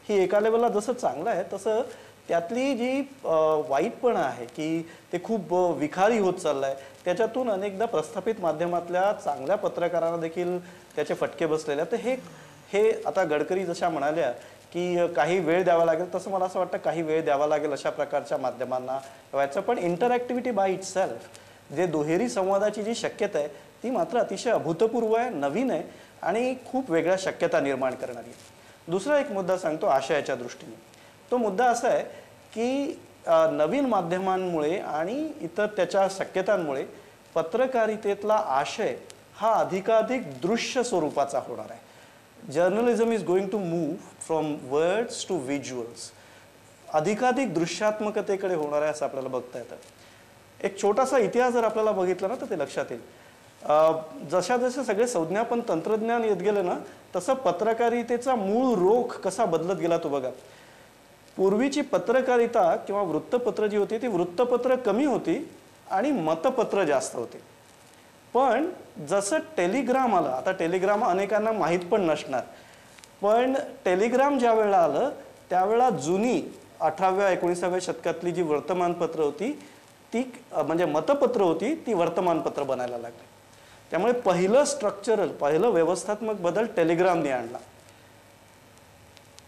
ही एका लेवलला जसं चांगलं आहे तसं त्यातली जी वाईटपणा आहे की ते खूप विखारी होत चाललं आहे त्याच्यातून अनेकदा प्रस्थापित माध्यमातल्या चांगल्या पत्रकारांना देखील त्याचे फटके बसलेले. तर हे आता गडकरी जशा म्हणाल्या की काही वेळ द्यावा लागेल, तसं मला असं वाटतं काही वेळ द्यावा लागेल अशा प्रकारच्या माध्यमांना व्हायचं. पण इंटरॅक्टिव्हिटी बाय इट सेल्फ जे दुहेरी संवादाची जी शक्यता आहे ती मात्र अतिशय अभूतपूर्व आहे, नवीन आहे आणि खूप वेगळ्या शक्यता निर्माण करणारी आहे. दुसरा एक मुद्दा सांगतो आशयाच्या दृष्टीने. तो मुद्दा असा आहे की नवीन माध्यमांमुळे आणि इतर त्याच्या शक्यतांमुळे पत्रकारितेतला आशय हा अधिकाधिक दृश्य स्वरूपाचा होणार आहे. Journalism is going to move from words to visuals. अधिकाधिक दृश्यात्मकतेकडे होणार आहे असं आपल्याला बघता येतं. एक छोटासा इतिहास जर आपल्याला बघितला ना तर ते लक्षात येईल. जशा जसे सगळे संज्ञापन तंत्रज्ञान येत गेलं ना तसं पत्रकारितेचा मूळ रोख कसा बदलत गेला तो बघा. पूर्वीची पत्रकारिता किंवा वृत्तपत्र जी होती ती वृत्तपत्र कमी होती आणि मतपत्र जास्त होते. पण जसं टेलिग्राम आलं, आता टेलिग्राम अनेकांना माहीत पण नसणार, पण टेलिग्राम ज्या वेळेला आलं त्यावेळेला जुनी 18व्या 19व्या शतकातली जी वर्तमानपत्र होती ती म्हणजे मतपत्र होती ती वर्तमानपत्र बनायला लागली. त्यामुळे पहिलं स्ट्रक्चरल, पहिलं व्यवस्थात्मक बदल टेलिग्रामने आणला.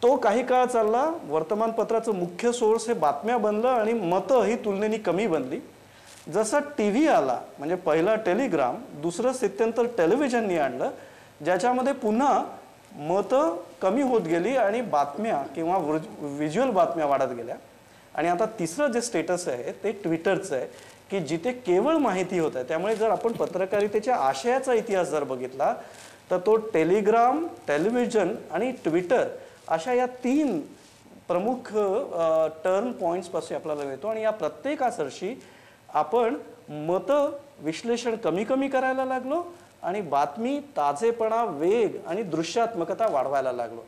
तो काही काळ चालला. वर्तमानपत्राचं मुख्य सोर्स हे बातम्या बनलं आणि मतं ही तुलनेने कमी बनली. जसं टीव्ही आला म्हणजे पहिला टेलिग्राम, दुसरं स्थित्यंतर टेलिव्हिजनने आणलं ज्याच्यामध्ये पुन्हा मतं कमी होत गेली आणि बातम्या किंवा व्हिज्युअल बातम्या वाढत गेल्या. आणि आता तिसरं जे स्टेटस आहे ते ट्विटरचं आहे की जिथे केवळ माहिती होत आहे. त्यामुळे जर आपण पत्रकारितेच्या आशयाचा इतिहास जर बघितला तर तो टेलिग्राम, टेलिव्हिजन आणि ट्विटर अशा या 3 प्रमुख टर्न पॉईंट्सपासून आपल्याला मिळतो. आणि या प्रत्येकासरशी आपण मतं विश्लेषण कमी कमी करायला लागलो आणि बातमी, ताजेपणा, वेग आणि दृश्यात्मकता वाढवायला लागलो.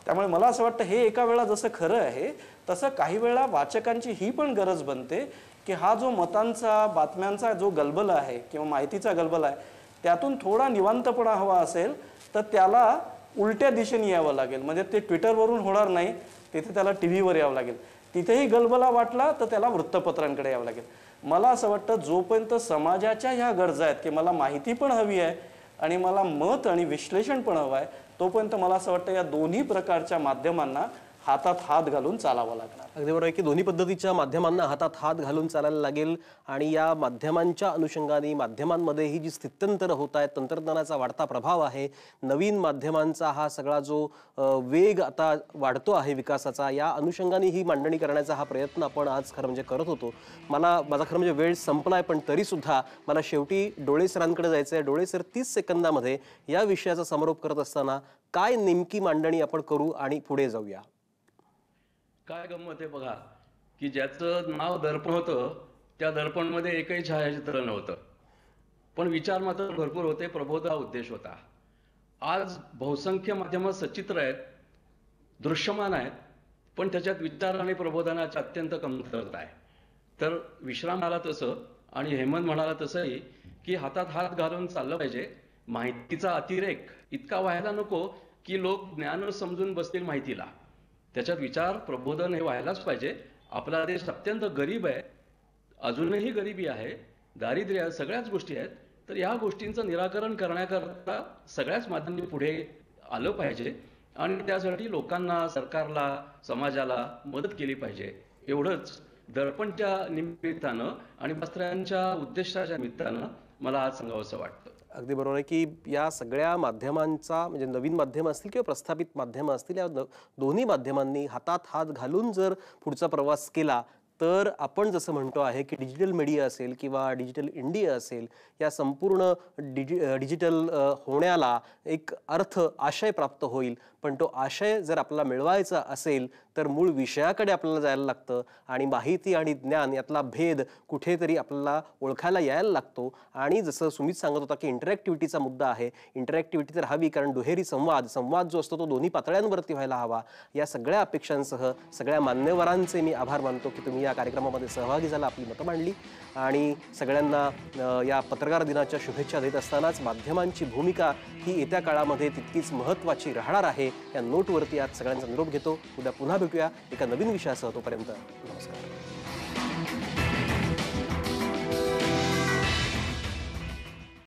त्यामुळे मला असं वाटतं हे एका वेळा जसं खरं आहे तसं काही वेळा वाचकांची ही पण गरज बनते की हा जो मतांचा, बातम्यांचा जो गलबला आहे किंवा माहितीचा गलबला आहे त्यातून थोडा निवांतपणा हवा असेल तर त्याला उलट्या दिशेने यावं लागेल. म्हणजे ते ट्विटरवरून होणार नाही, तिथे त्याला टीव्हीवर यावं लागेल. तिथेही गलबला वाटला तर त्याला वृत्तपत्रांकडे यावं लागेल. मला असं वाटतं जोपर्यंत समाजाच्या ह्या गरजा आहेत की मला माहिती पण हवी आहे आणि मला मत आणि विश्लेषण पण हवं आहे तोपर्यंत मला असं वाटतं या दोन्ही प्रकारच्या माध्यमांना हातात हात घालून चालावं लागणार. अगदी बरोबर आहे की दोन्ही पद्धतीच्या माध्यमांना हातात हात घालून चालायला लागेल आणि या माध्यमांच्या अनुषंगाने माध्यमांमध्ये ही जी स्थित्यंतर होत आहेत, तंत्रज्ञानाचा वाढता प्रभाव आहे, नवीन माध्यमांचा हा सगळा जो वेग आता वाढतो आहे विकासाचा, या अनुषंगाने ही मांडणी करण्याचा हा प्रयत्न आपण आज खरं म्हणजे करत होतो. माझा खरं म्हणजे वेळ संपलाय, पण तरीसुद्धा मला शेवटी डोळे सरांकडे जायचं आहे. डोळे सर, 30 सेकंदामध्ये या विषयाचा समारोप करत असताना काय नेमकी मांडणी आपण करू आणि पुढे जाऊया? काय गंमत आहे बघा की ज्याचं नाव दर्पण होतं त्या दर्पणमध्ये एकही छायाचित्र नव्हतं, पण विचार मात्र भरपूर होते. प्रबोध हा उद्देश होता. आज बहुसंख्य माध्यमं सचित्र आहेत, दृश्यमान आहेत, पण त्याच्यात विचार आणि प्रबोधनाची अत्यंत कमतरता आहे. तर विश्राम आला तसं आणि हेमंत म्हणाला तसंही की हातात हात घालून चाललं पाहिजे. माहितीचा अतिरेक इतका व्हायला नको की लोक ज्ञान समजून बसतील माहितीला. त्याच्यात विचार प्रबोधन हे व्हायलाच पाहिजे. आपला देश अत्यंत गरीब आहे, अजूनही गरिबी आहे, दारिद्र्य आहे, सगळ्याच गोष्टी आहेत. तर या गोष्टींचं निराकरण करण्याकरता सगळ्याच माध्यमांनी पुढे आलं पाहिजे आणि त्यासाठी लोकांना, सरकारला, समाजाला मदत केली पाहिजे. एवढंच दर्पणच्या निमित्तानं आणि वस्त्र्यांच्या उद्देशाच्या निमित्तानं मला आज सांगावंसं वाटतं. अगदी बरोबर आहे की या सगळ्या माध्यमांचा म्हणजे नवीन माध्यमं असतील किंवा प्रस्थापित माध्यमं असतील, या दोन्ही माध्यमांनी हातात हात घालून जर पुढचा प्रवास केला तर आपण जसं म्हणतो आहे की डिजिटल मीडिया असेल किंवा डिजिटल इंडिया असेल, या संपूर्ण डिजिटल होण्याला एक अर्थ, आशय प्राप्त होईल. पण तो आशय जर आपल्याला मिळवायचा असेल तर मूळ विषयाकडे आपल्याला जायला लागतं आणि माहिती आणि ज्ञान यातला भेद कुठेतरी आपल्याला ओळखायला यायला लागतो. आणि जसं सुमित सांगत होता की इंटरॅक्टिव्हिटीचा मुद्दा आहे, इंटरॅक्टिव्हिटी तर हवी, कारण दुहेरी संवाद जो असतो तो दोन्ही पातळ्यांवरती व्हायला हवा. या सगळ्या अपेक्षांसह सगळ्या मान्यवरांचे मी आभार मानतो की तुम्ही या कार्यक्रमामध्ये सहभागी झाला, आपली मतं मांडली आणि सगळ्यांना या पत्रकार दिनाच्या शुभेच्छा देत असतानाच माध्यमांची भूमिका ही येत्या काळामध्ये तितकीच महत्त्वाची राहणार आहे या नोटवरती आज सगळ्यांचा निरोप घेतो. उद्या पुन्हा भेटूया एका नवीन विषयासह. तोपर्यंत नमस्कार.